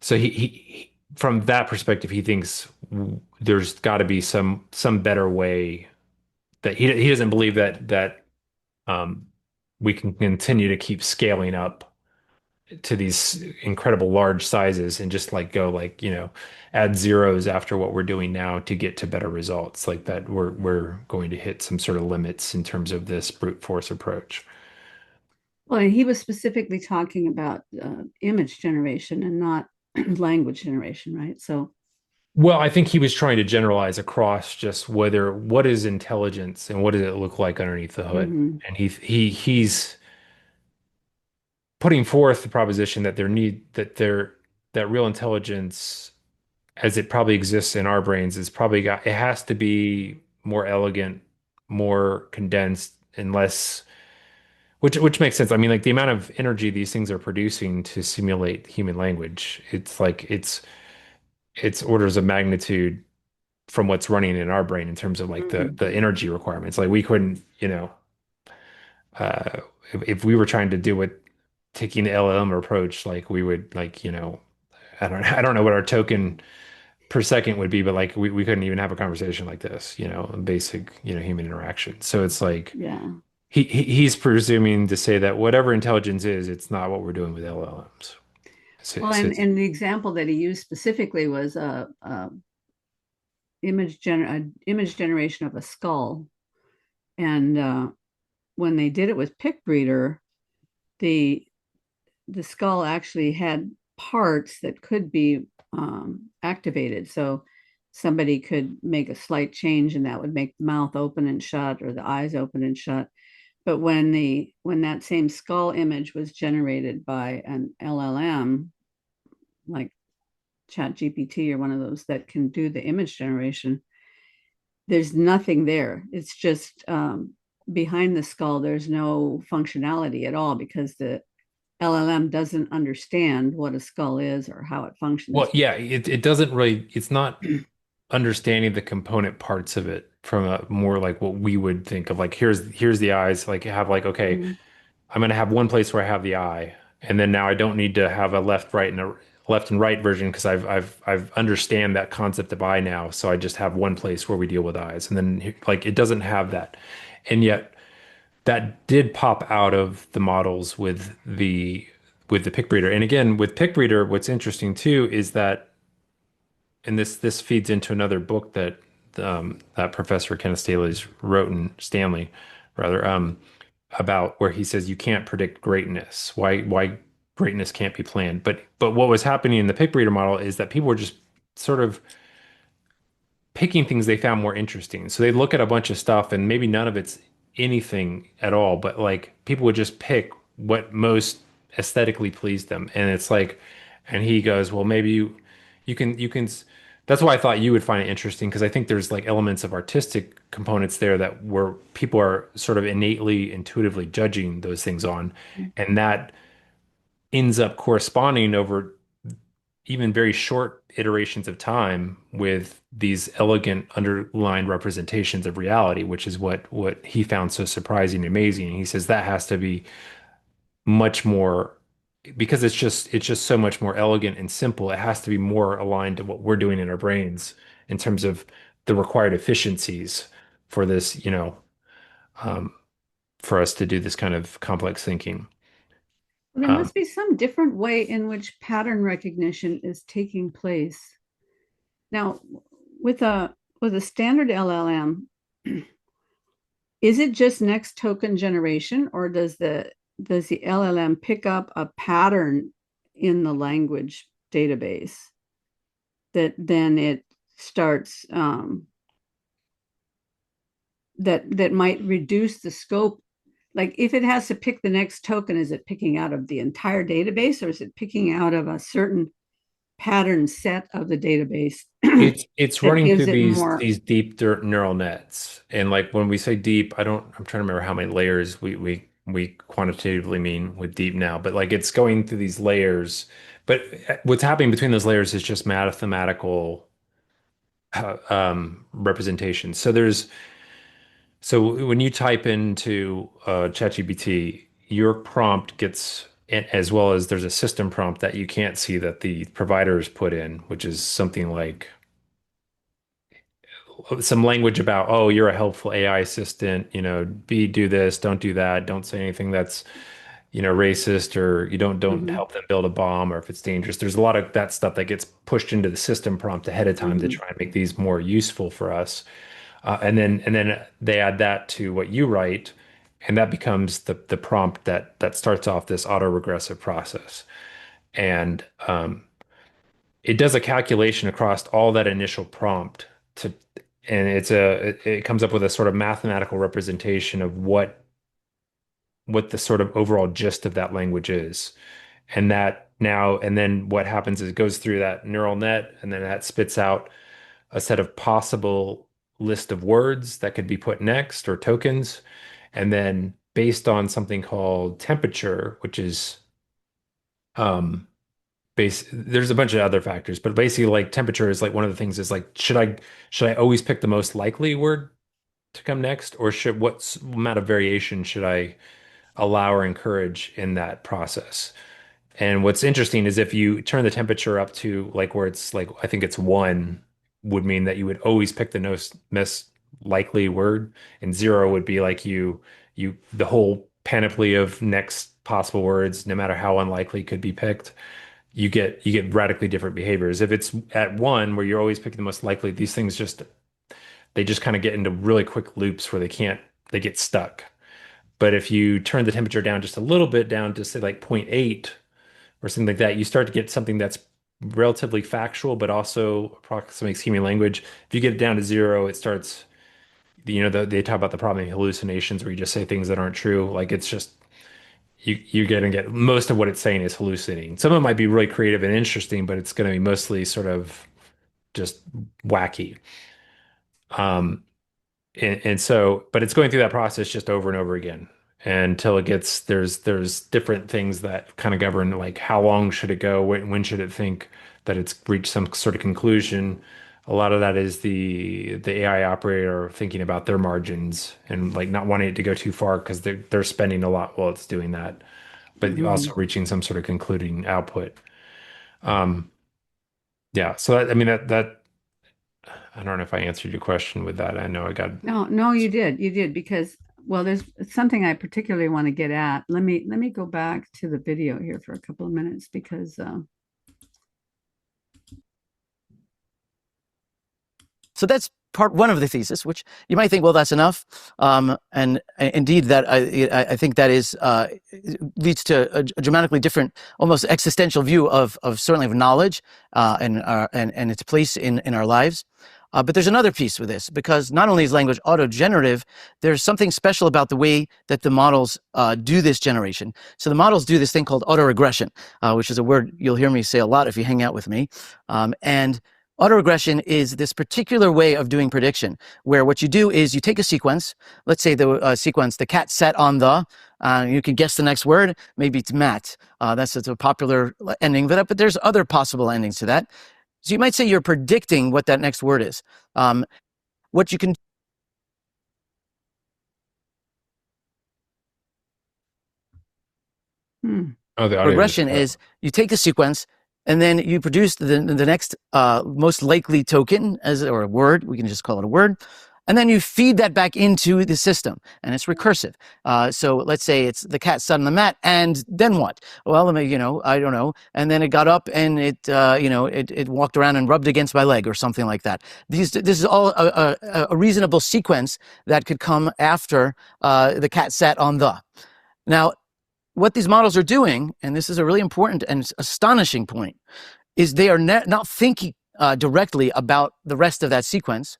so from that perspective, he thinks there's got to be some better way that he doesn't believe that um, we can continue to keep scaling up to these incredible large sizes and just like go like add zeros after what we're doing now to get to better results like that we're going to hit some sort of limits in terms of this brute force approach. Well, he was specifically talking about image generation and not language generation, right? So, Well, I think he was trying to generalize across just whether what is intelligence and what does it look like underneath the hood. mhm. And he's putting forth the proposition that that real intelligence as it probably exists in our brains is probably got it has to be more elegant, more condensed, and less which makes sense. I mean, like the amount of energy these things are producing to simulate human language, it's like it's orders of magnitude from what's running in our brain in terms of like Mhm. the energy requirements. Like we couldn't, uh, if we were trying to do it, taking the LLM approach, like we would like, I don't know what our token per second would be, but like we couldn't even have a conversation like this, basic, human interaction. So it's like Yeah. he's presuming to say that whatever intelligence is, it's not what we're doing with LLMs. So, Well, so and the example that he used specifically was a image generation of a skull. And when they did it with pick breeder, the the skull actually had parts that could be activated. So somebody could make a slight change, and that would make the mouth open and shut, or the eyes open and shut. But when that same skull image was generated by an LLM, like ChatGPT or one of those that can do the image generation, there's nothing there. It's just behind the skull. There's no functionality at all because the LLM doesn't understand what a skull is or how it well, functions. yeah, it doesn't really, it's not understanding the component parts of it from a more like what we would think of like here's the eyes, like have like, okay, Mhm. I'm gonna have one place where I have the eye, and then now I don't need to have a left, right, and a left and right version because I've understand that concept of eye now. So I just have one place where we deal with eyes, and then like it doesn't have that, and yet that did pop out of the models with the pick breeder. And again, with pick breeder, what's interesting too is that, and this feeds into another book that that Professor Kenneth Stanley rather about where he says you can't predict greatness. Why greatness can't be planned. But what was happening in the pick breeder model is that people were just sort of picking things they found more interesting. So they'd look at a bunch of stuff and maybe none of it's anything at all, but like people would just pick what most aesthetically pleased them. And it's like, and he goes, well, maybe you can, that's why I thought you would find it interesting because I think there's like elements of artistic components there that where people are sort of innately, intuitively judging those things on. And that ends up corresponding over even very short iterations of time with these elegant underlying representations of reality, which is what he found so surprising and amazing. And he says that has to be much more because it's just so much more elegant and simple. It has to be more aligned to what we're doing in our brains in terms of the required efficiencies for this, um, for us to do this kind of complex thinking. There Um, must be some different way in which pattern recognition is taking place. Now, with a standard LLM, is it just next token generation, or does the LLM pick up a pattern in the language database that then it starts that might reduce the scope? Like if it has to pick the next token, is it picking out of the entire database, or is it picking out of a certain pattern set of the database it's that running gives through it these more? these deep neural nets, and like when we say deep, I'm trying to remember how many layers we quantitatively mean with deep now, but like it's going through these layers. But what's happening between those layers is just mathematical representation. So when you type into ChatGPT, your prompt gets, as well as there's a system prompt that you can't see that the providers put in, which is something like some language about, oh, you're a helpful AI assistant, do this, don't do that, don't say anything that's, racist, or you don't Mhm, help them build a bomb, or if it's dangerous. There's a lot of that stuff that gets pushed into the system prompt ahead of time to mhm. try and make these more useful for us. And then they add that to what you write, and that becomes the prompt that starts off this autoregressive process. And it does a calculation across all that initial prompt to, and it comes up with a sort of mathematical representation of what the sort of overall gist of that language is. And then what happens is it goes through that neural net, and then that spits out a set of possible list of words that could be put next or tokens. And then based on something called temperature, which is um there's a bunch of other factors, but basically like temperature is like one of the things is like should I always pick the most likely word to come next, or should what amount of variation should I allow or encourage in that process? And what's interesting is if you turn the temperature up to like where it's like I think it's one would mean that you would always pick the most likely word, and zero would be like you the whole panoply of next possible words, no matter how unlikely could be picked. you get radically different behaviors. If it's at one where you're always picking the most likely, these things they just kind of get into really quick loops where they get stuck. But if you turn the temperature down just a little bit, down to say like zero point 0.8 or something like that, you start to get something that's relatively factual, but also approximates human language. If you get it down to 0, it starts, they talk about the problem of hallucinations where you just say things that aren't true. Like it's just, you're going to get most of what it's saying is hallucinating. Some of it might be really creative and interesting, but it's going to be mostly sort of just wacky. And so, but it's going through that process just over and over again until it gets, there's different things that kind of govern, like how long should it go? When should it think that it's reached some sort of conclusion? A lot of that is the AI operator thinking about their margins and like not wanting it to go too far because they're spending a lot while it's doing that, but also reaching some sort of concluding output. Yeah. So that, I mean, that I don't know if I answered your question with that. I know I got. No, you did because, well, there's something I particularly want to get at. Let me go back to the video here for a couple of minutes because So that's part one of the thesis, which you might think, well, that's enough. And indeed, that I think that is leads to a dramatically different, almost existential view of certainly of knowledge and its place in our lives. But there's another piece with this, because not only is language auto-generative, there's something special about the way that the models do this generation. So the models do this thing called autoregression, which is a word you'll hear me say a lot if you hang out with me. And autoregression is this particular way of doing prediction, where what you do is you take a sequence, let's say the sequence, the cat sat on the, you can guess the next word, maybe it's Matt. That's a popular ending, but there's other possible endings to that. So you might say you're predicting what that next word is. What you can Oh, the audio regression is you take the sequence and then you produce the next most likely token or a word. We can just call it a word. And then you feed that back into the system, and it's recursive. So let's say it's the cat sat on the mat, and then what? Well, I don't know. And then it got up and it walked around and rubbed against my leg or something like that. This is all a reasonable sequence that could come after the cat sat on the. Now, what these models are doing, and this is a really important and astonishing point, is they are not thinking directly about the rest of that sequence.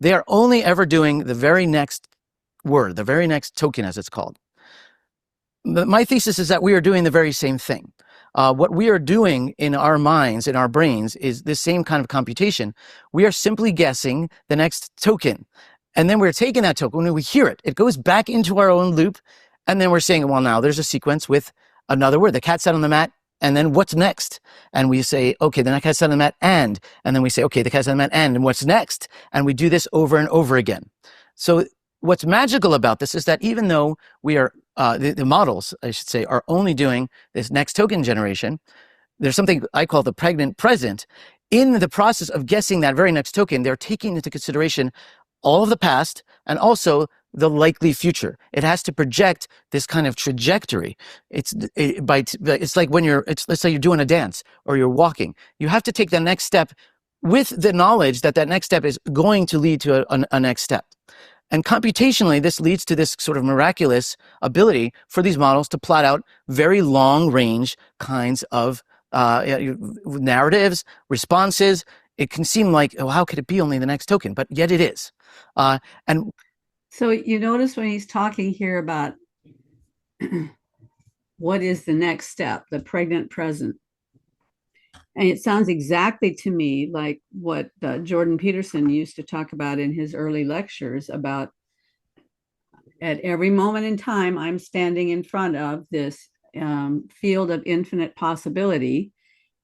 They are only ever doing the very next word, the very next token, as it's called. My thesis is that we are doing the very same thing. What we are doing in our minds, in our brains, is the same kind of computation. We are simply guessing the next token. And then we're taking that token, when we hear it, it goes back into our own loop. And then we're saying, well, now there's a sequence with another word. The cat sat on the mat. And then what's next? And we say, okay, then the cat sat on the mat and then we say, okay, the cat sat on the mat and what's next? And we do this over and over again. So what's magical about this is that even though we are, the models, I should say, are only doing this next token generation, there's something I call the pregnant present. In the process of guessing that very next token, they're taking into consideration all of the past and also the likely future. It has to project this kind of trajectory. It's like when let's say you're doing a dance or you're walking. You have to take the next step with the knowledge that next step is going to lead to a next step. And computationally, this leads to this sort of miraculous ability for these models to plot out very long range kinds of narratives, responses. It can seem like, oh, how could it be only the next token? But yet it is. And so you notice when he's talking here about what is the next step, the pregnant present. And it sounds exactly to me like what Jordan Peterson used to talk about in his early lectures about at every moment in time, I'm standing in front of this field of infinite possibility.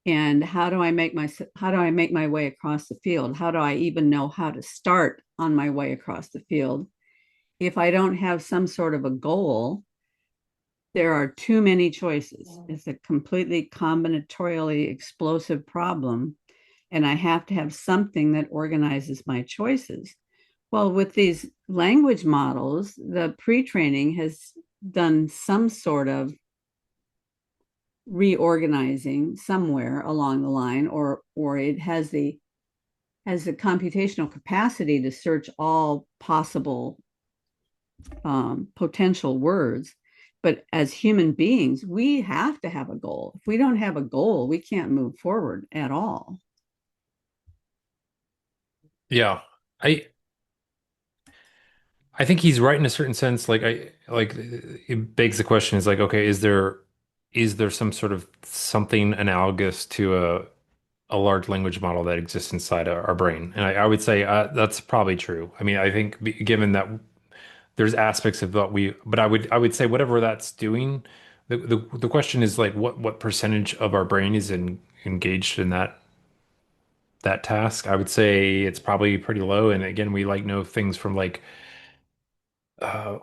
And how do I make my way across the field? How do I even know how to start on my way across the field? If I don't have some sort of a goal, there are too many choices. It's a completely combinatorially explosive problem. And I have to have something that organizes my choices. Well, with these language models, the pre-training has done some sort of reorganizing somewhere along the line, or it has the computational capacity to search all possible potential words. But as human beings, we have to have a goal. If we don't have a goal, we can't move forward at all. Yeah. I I think he's right in a certain sense. Like it begs the question is like, okay, is there some sort of something analogous to a large language model that exists inside our brain? And I would say that's probably true. I mean, I think given that there's aspects of what but I would say whatever that's doing, the question is like what percentage of our brain is engaged in that task? I would say it's probably pretty low. And again, we like know things from like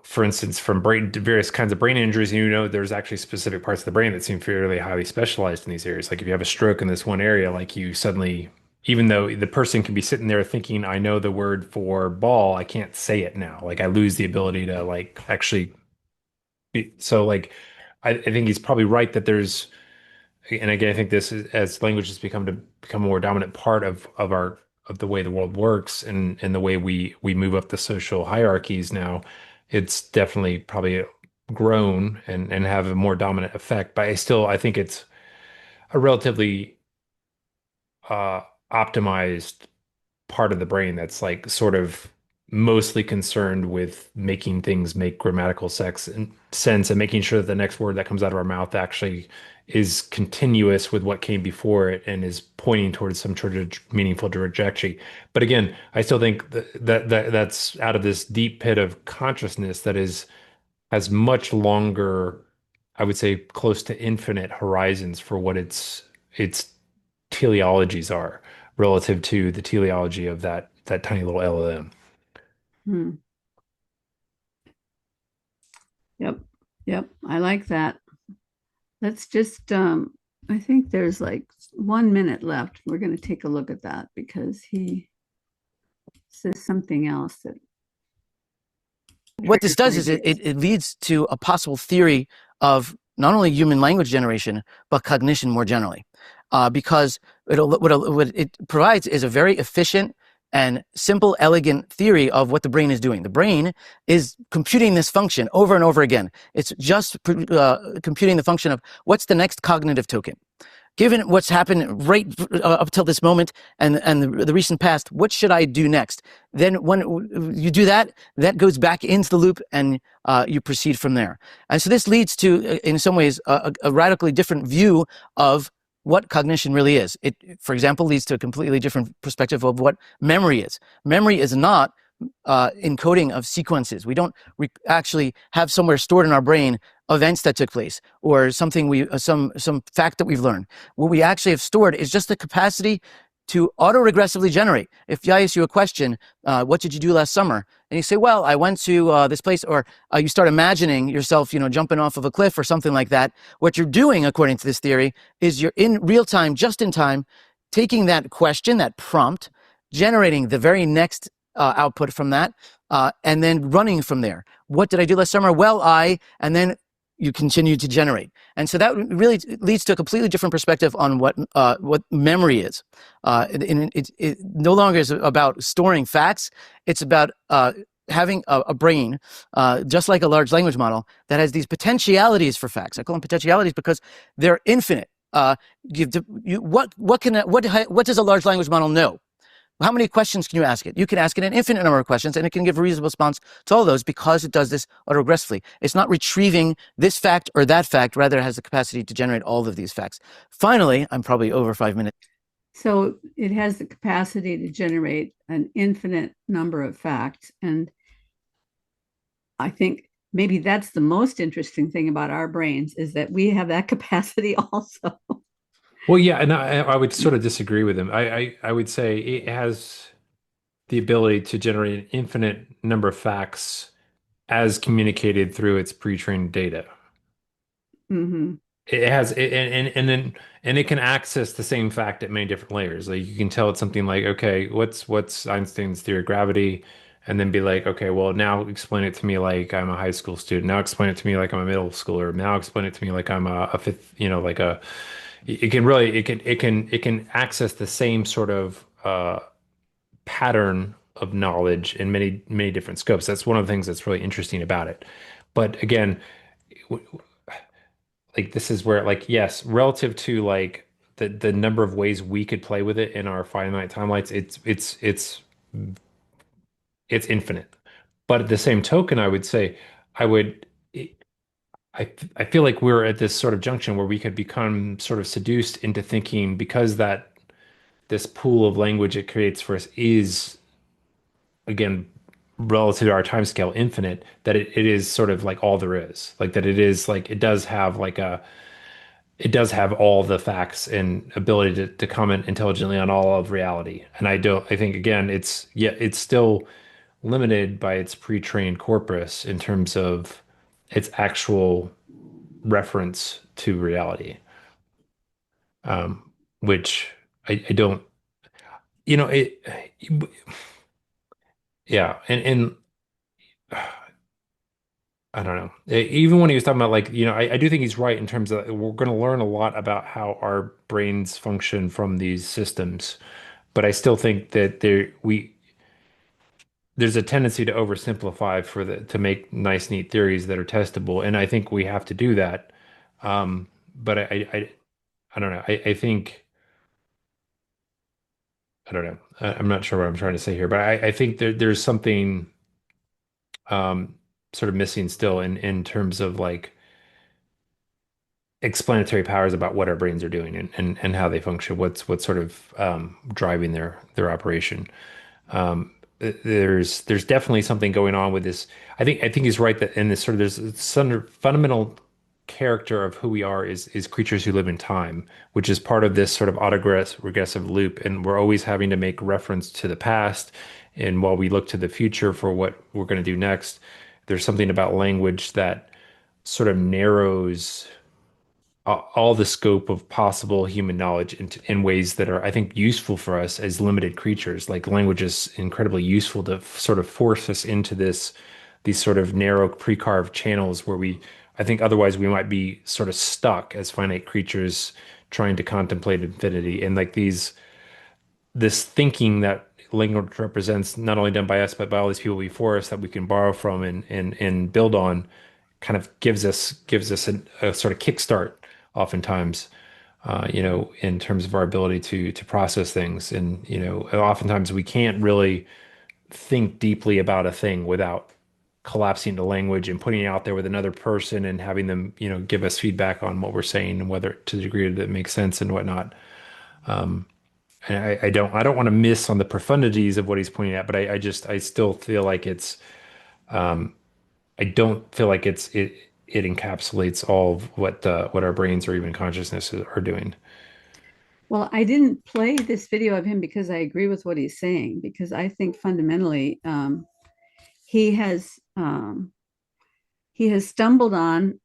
for instance, from various kinds of brain injuries, there's actually specific parts of the brain that seem fairly highly specialized in these areas. Like if you have a stroke in this one area, like you suddenly, even though the person can be sitting there thinking, I know the word for ball, I can't say it now. Like I lose the ability to like actually so like I think he's probably right that there's, and again, I think this is as language has become a more dominant part of the way the world works and the way we move up the social hierarchies now, it's definitely probably grown and have a more dominant effect. But I think it's a relatively uh optimized part of the brain that's like sort of mostly concerned with making things make grammatical sense and making sure that the next word that comes out of our mouth actually is continuous with what came before it and is pointing towards some sort of meaningful trajectory. But again, I still think that's out of this deep pit of consciousness that has much longer, I would say close to infinite horizons for what its teleologies are relative to the teleology of that tiny little LLM. Hmm. Yep. Yep. I like that. Let's just, I think there's like 1 minute left. We're going to take a look at that because he says something else that What this does is ideas. it leads to a possible theory of not only human language generation, but cognition more generally. Because what it provides is a very efficient and simple, elegant theory of what the brain is doing. The brain is computing this function over and over again. It's just computing the function of what's the next cognitive token. Given what's happened right up till this moment and the recent past, what should I do next? Then when you do that, that goes back into the loop and you proceed from there. And so this leads to, in some ways, a radically different view of what cognition really is. It, for example, leads to a completely different perspective of what memory is. Memory is not encoding of sequences. We don't actually have somewhere stored in our brain events that took place or something some fact that we've learned. What we actually have stored is just the capacity to auto-regressively generate. If I ask you a question, what did you do last summer? And you say, well, I went to this place, or you start imagining yourself, jumping off of a cliff or something like that. What you're doing, according to this theory, is you're in real time, just in time, taking that question, that prompt, generating the very next output from that, and then running from there. What did I do last summer? Well, and then you continue to generate. And so that really leads to a completely different perspective on what memory is. It no longer is about storing facts. It's about having a brain, just like a large language model, that has these potentialities for facts. I call them potentialities because they're infinite. What does a large language model know? How many questions can you ask it? You can ask it an infinite number of questions, and it can give a reasonable response to all those because it does this autoregressively. It's not retrieving this fact or that fact. Rather, it has the capacity to generate all of these facts. Finally, I'm probably over 5 minutes. So it has the capacity to generate an infinite number of facts. And I think maybe that's the most interesting thing about our brains is that we have that capacity also. Well, yeah, and I would sort of disagree with him. I would say it has the ability to generate an infinite number of facts as communicated through its pre-trained data. Mm-hmm. It has and it can access the same fact at many different layers. Like you can tell it something like, okay, what's Einstein's theory of gravity, and then be like, okay, well, now explain it to me like I'm a high school student. Now explain it to me like I'm a middle schooler. Now explain it to me like I'm a fifth, like it can really, it can access the same sort of pattern of knowledge in many, many different scopes. That's one of the things that's really interesting about it. But again, like this is where like yes, relative to like the number of ways we could play with it in our finite timelines, it's infinite. But at the same token, I would say I would I feel like we're at this sort of junction where we could become sort of seduced into thinking because that this pool of language it creates for us is again relative to our time scale infinite, that it is sort of like all there is. Like that it is like it does have all the facts and ability to comment intelligently on all of reality. And I think again, it's still limited by its pre-trained corpus in terms of its actual reference to reality. Which I don't, you know, it, yeah. And I don't know. Even when he was talking about like, I do think he's right in terms of we're going to learn a lot about how our brains function from these systems. But I still think that there's a tendency to oversimplify to make nice, neat theories that are testable, and I think we have to do that. But I don't know. I think I don't know. I'm not sure what I'm trying to say here, but I think there's something um, sort of missing still in terms of like explanatory powers about what our brains are doing and how they function. What's sort of driving their operation. There's definitely something going on with this. I think he's right that in this sort of there's some fundamental character of who we are is creatures who live in time, which is part of this sort of autoregressive loop, and we're always having to make reference to the past, and while we look to the future for what we're going to do next, there's something about language that sort of narrows all the scope of possible human knowledge in ways that are, I think, useful for us as limited creatures. Like language is incredibly useful to sort of force us into these sort of narrow pre-carved channels where I think otherwise we might be sort of stuck as finite creatures trying to contemplate infinity. And like this thinking that language represents not only done by us, but by all these people before us that we can borrow from and build on kind of gives us a sort of kickstart oftentimes, in terms of our ability to process things. And, oftentimes we can't really think deeply about a thing without collapsing into language and putting it out there with another person and having them, give us feedback on what we're saying and whether to the degree that it makes sense and whatnot. And I don't want to miss on the profundities of what he's pointing at, but I still feel like I don't feel like it encapsulates all of what our brains or even consciousness are doing. Well, I didn't play this video of him because I agree with what he's saying, because I think fundamentally he has he has stumbled on,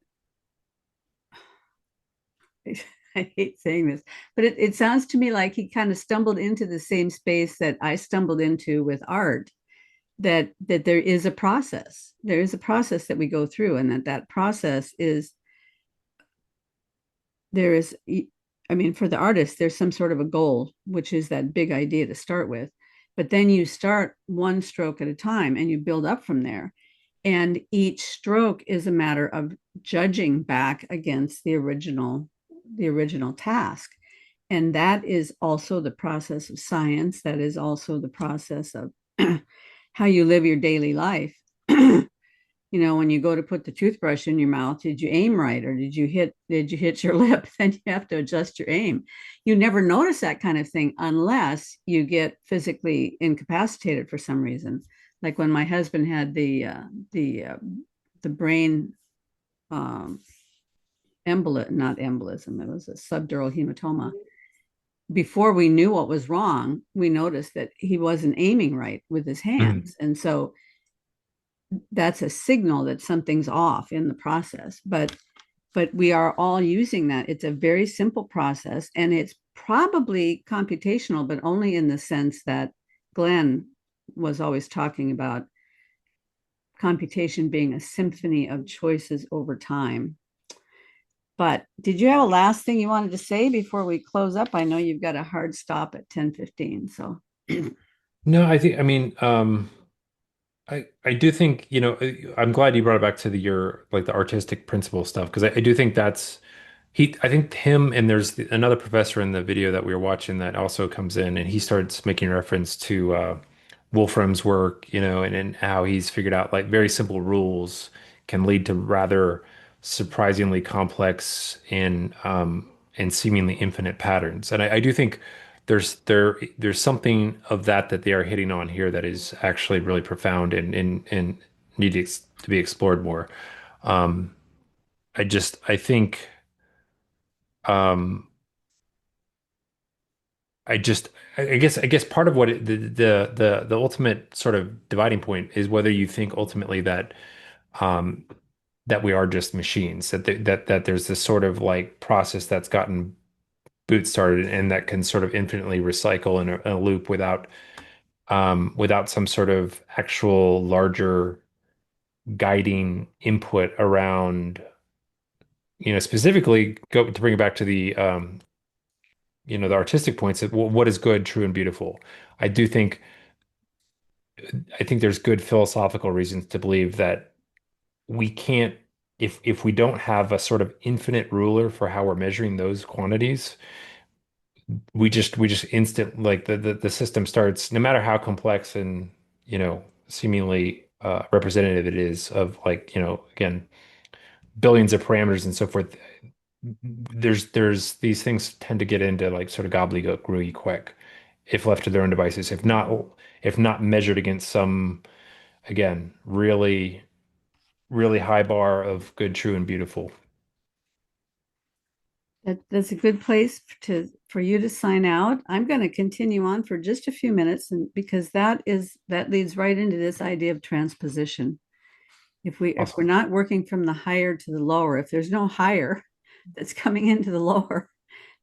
I hate saying this, but it sounds to me like he kind of stumbled into the same space that I stumbled into with art, that there is a process. There is a process that we go through, and that process is there is, I mean, for the artist, there's some sort of a goal, which is that big idea to start with. But then you start one stroke at a time and you build up from there. And each stroke is a matter of judging back against the original task. And that is also the process of science. That is also the process of how you live your daily life. When you go to put the toothbrush in your mouth, did you aim right, or did you hit your lip? Then you have to adjust your aim. You never notice that kind of thing unless you get physically incapacitated for some reason. Like when my husband had the brain not embolism, it was a subdural hematoma. Before we knew what was wrong, we noticed that he wasn't aiming right with his hands. And so that's a signal that something's off in the process. But we are all using that. It's a very simple process, and it's probably computational, but only in the sense that Glenn was always talking about computation being a symphony of choices over time. But did you have a last thing you wanted to say before we close up? I know you've got a hard stop at 10:15. So No, I mean, I do think, I'm glad you brought it back to your like the artistic principle stuff because I do think that's I think him and there's another professor in the video that we were watching that also comes in and he starts making reference to Wolfram's work, and how he's figured out like very simple rules can lead to rather surprisingly complex and seemingly infinite patterns. And I do think there's something of that they are hitting on here that is actually really profound and needs to be explored more. Um, I think um, I just I guess part of what the ultimate sort of dividing point is whether you think ultimately um, that we are just machines that there's this sort of like process that's gotten boot started and that can sort of infinitely recycle in a loop without some sort of actual larger guiding input around, specifically go to bring it back to the artistic points of what is good, true, and beautiful. I do think I think there's good philosophical reasons to believe that we can't if we don't have a sort of infinite ruler for how we're measuring those quantities, we just instant like the system starts, no matter how complex and seemingly representative it is of like again billions of parameters and so forth. There's these things tend to get into like sort of gobbledygook really quick if left to their own devices, if not measured against some, again, really really high bar of good, true, and beautiful. that's a good place for you to sign out. I'm going to continue on for just a few minutes, and because that leads right into this idea of transposition. If we're Awesome. not working from the higher to the lower, if there's no higher that's coming into the lower,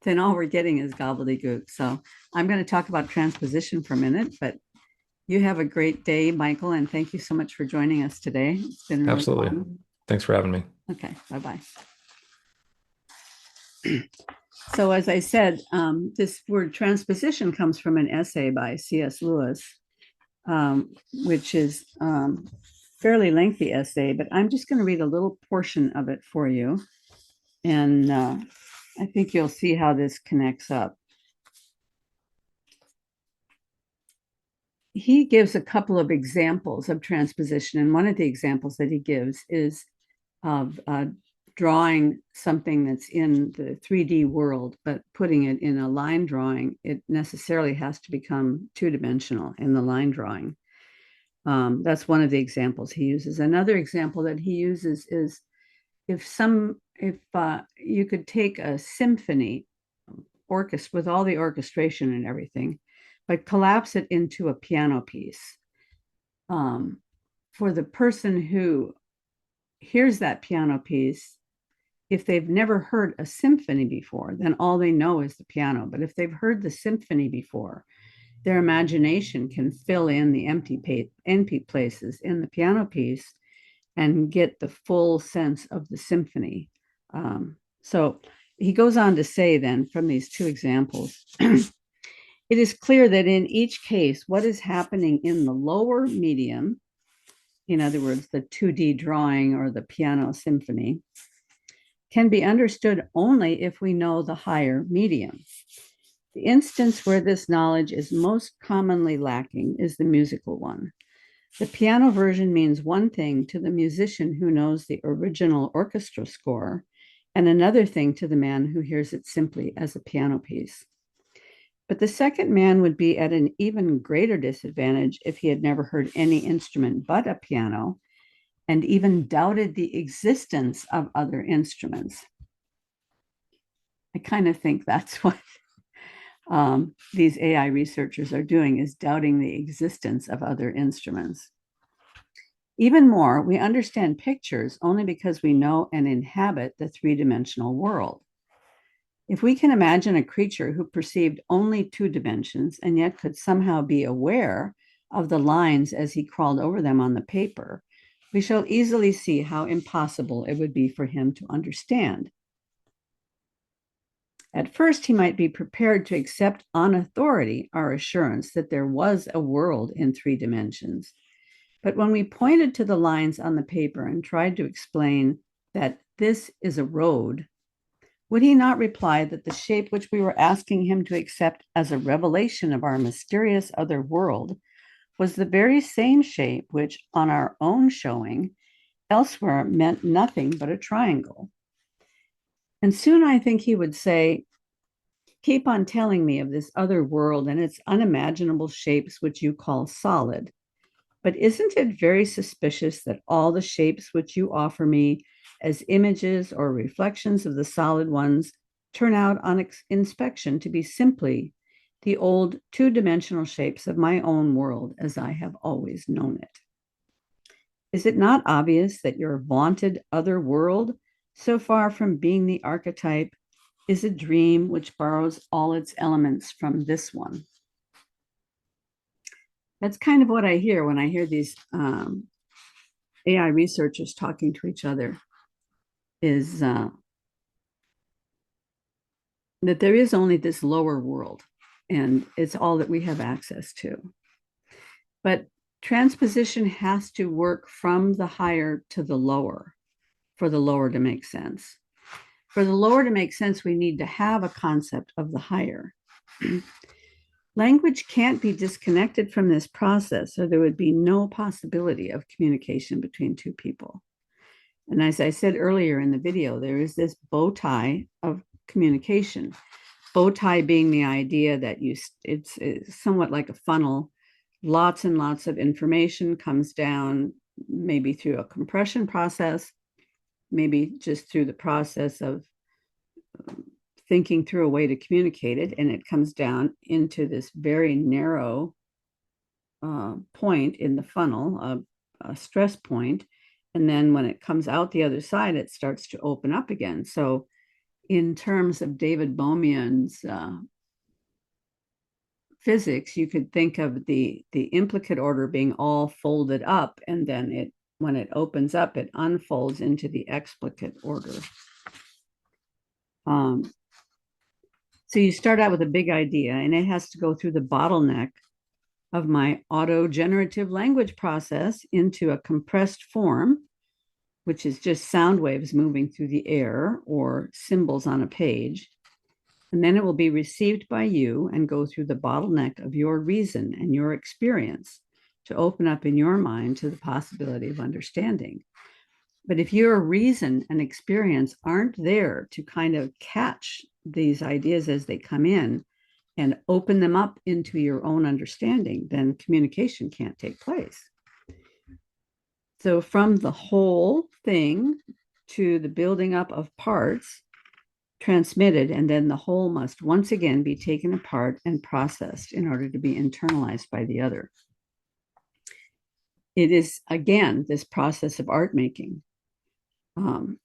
then all we're getting is gobbledygook. So I'm going to talk about transposition for a minute, but you have a great day, Michael, and thank you so much for joining us today. It's been really Absolutely. fun. Thanks for having me. Okay, bye-bye. So as I said, this word transposition comes from an essay by C.S. Lewis, which is fairly lengthy essay, but I'm just going to read a little portion of it for you. And I think you'll see how this connects up. He gives a couple of examples of transposition. And one of the examples that he gives is of drawing something that's in the 3D world, but putting it in a line drawing, it necessarily has to become two-dimensional in the line drawing. That's one of the examples he uses. Another example that he uses is if you could take a symphony orchestra with all the orchestration and everything, but collapse it into a piano piece. For the person who hears that piano piece, if they've never heard a symphony before, then all they know is the piano. But if they've heard the symphony before, their imagination can fill in the empty places in the piano piece and get the full sense of the symphony. So he goes on to say then from these two examples, it is clear that in each case, what is happening in the lower medium, in other words, the 2D drawing or the piano symphony, can be understood only if we know the higher medium. The instance where this knowledge is most commonly lacking is the musical one. The piano version means one thing to the musician who knows the original orchestra score, and another thing to the man who hears it simply as a piano piece. But the second man would be at an even greater disadvantage if he had never heard any instrument but a piano and even doubted the existence of other instruments. I kind of think that's what these AI researchers are doing, is doubting the existence of other instruments. Even more, we understand pictures only because we know and inhabit the three-dimensional world. If we can imagine a creature who perceived only two dimensions and yet could somehow be aware of the lines as he crawled over them on the paper, we shall easily see how impossible it would be for him to understand. At first, he might be prepared to accept on authority our assurance that there was a world in 3 dimensions. But when we pointed to the lines on the paper and tried to explain that this is a road, would he not reply that the shape which we were asking him to accept as a revelation of our mysterious other world was the very same shape which, on our own showing, elsewhere meant nothing but a triangle? And soon I think he would say, keep on telling me of this other world and its unimaginable shapes which you call solid. But isn't it very suspicious that all the shapes which you offer me as images or reflections of the solid ones turn out on inspection to be simply the old 2-dimensional shapes of my own world as I have always known it? Is it not obvious that your vaunted other world, so far from being the archetype, is a dream which borrows all its elements from this one? That's kind of what I hear when I hear these AI researchers talking to each other, is that there is only this lower world, and it's all that we have access to. But transposition has to work from the higher to the lower for the lower to make sense. For the lower to make sense, we need to have a concept of the higher. Language can't be disconnected from this process, or there would be no possibility of communication between 2 people. And as I said earlier in the video, there is this bow tie of communication. Bow tie being the idea that it's somewhat like a funnel. Lots and lots of information comes down, maybe through a compression process, maybe just through the process of thinking through a way to communicate it, and it comes down into this very narrow point in the funnel, a stress point, and then when it comes out the other side, it starts to open up again. So in terms of David Bohmian's physics, you could think of the implicate order being all folded up, and then when it opens up, it unfolds into the explicate order. So you start out with a big idea, and it has to go through the bottleneck of my auto-generative language process into a compressed form, which is just sound waves moving through the air or symbols on a page. And then it will be received by you and go through the bottleneck of your reason and your experience to open up in your mind to the possibility of understanding. But if your reason and experience aren't there to kind of catch these ideas as they come in and open them up into your own understanding, then communication can't take place. So from the whole thing to the building up of parts, transmitted, and then the whole must once again be taken apart and processed in order to be internalized by the other. It is, again, this process of art making.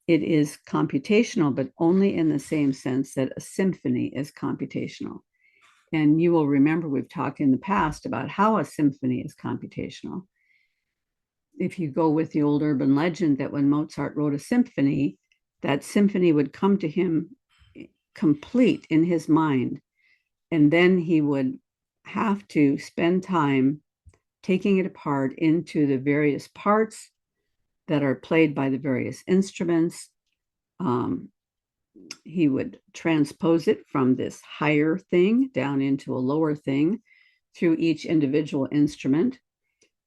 It is computational, but only in the same sense that a symphony is computational. And you will remember we've talked in the past about how a symphony is computational. If you go with the old urban legend that when Mozart wrote a symphony, that symphony would come to him complete in his mind, and then he would have to spend time taking it apart into the various parts that are played by the various instruments. He would transpose it from this higher thing down into a lower thing through each individual instrument.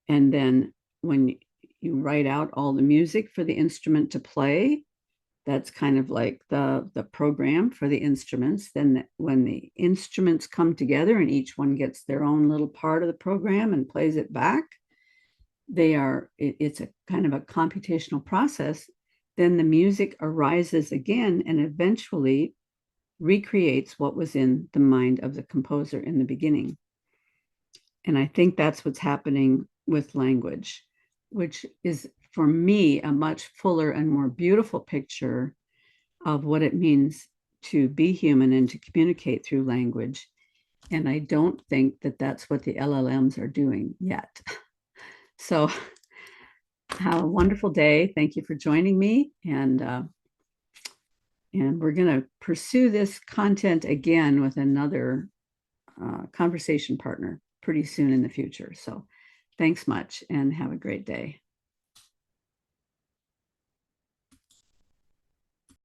And then when you write out all the music for the instrument to play, that's kind of like the program for the instruments. Then when the instruments come together and each one gets their own little part of the program and plays it back, it's a kind of a computational process. Then the music arises again and eventually recreates what was in the mind of the composer in the beginning. And I think that's what's happening with language, which is, for me, a much fuller and more beautiful picture of what it means to be human and to communicate through language. And I don't think that that's what the LLMs are doing yet. So have a wonderful day. Thank you for joining me. And we're going to pursue this content again with another conversation partner pretty soon in the future. So thanks much and have a great day.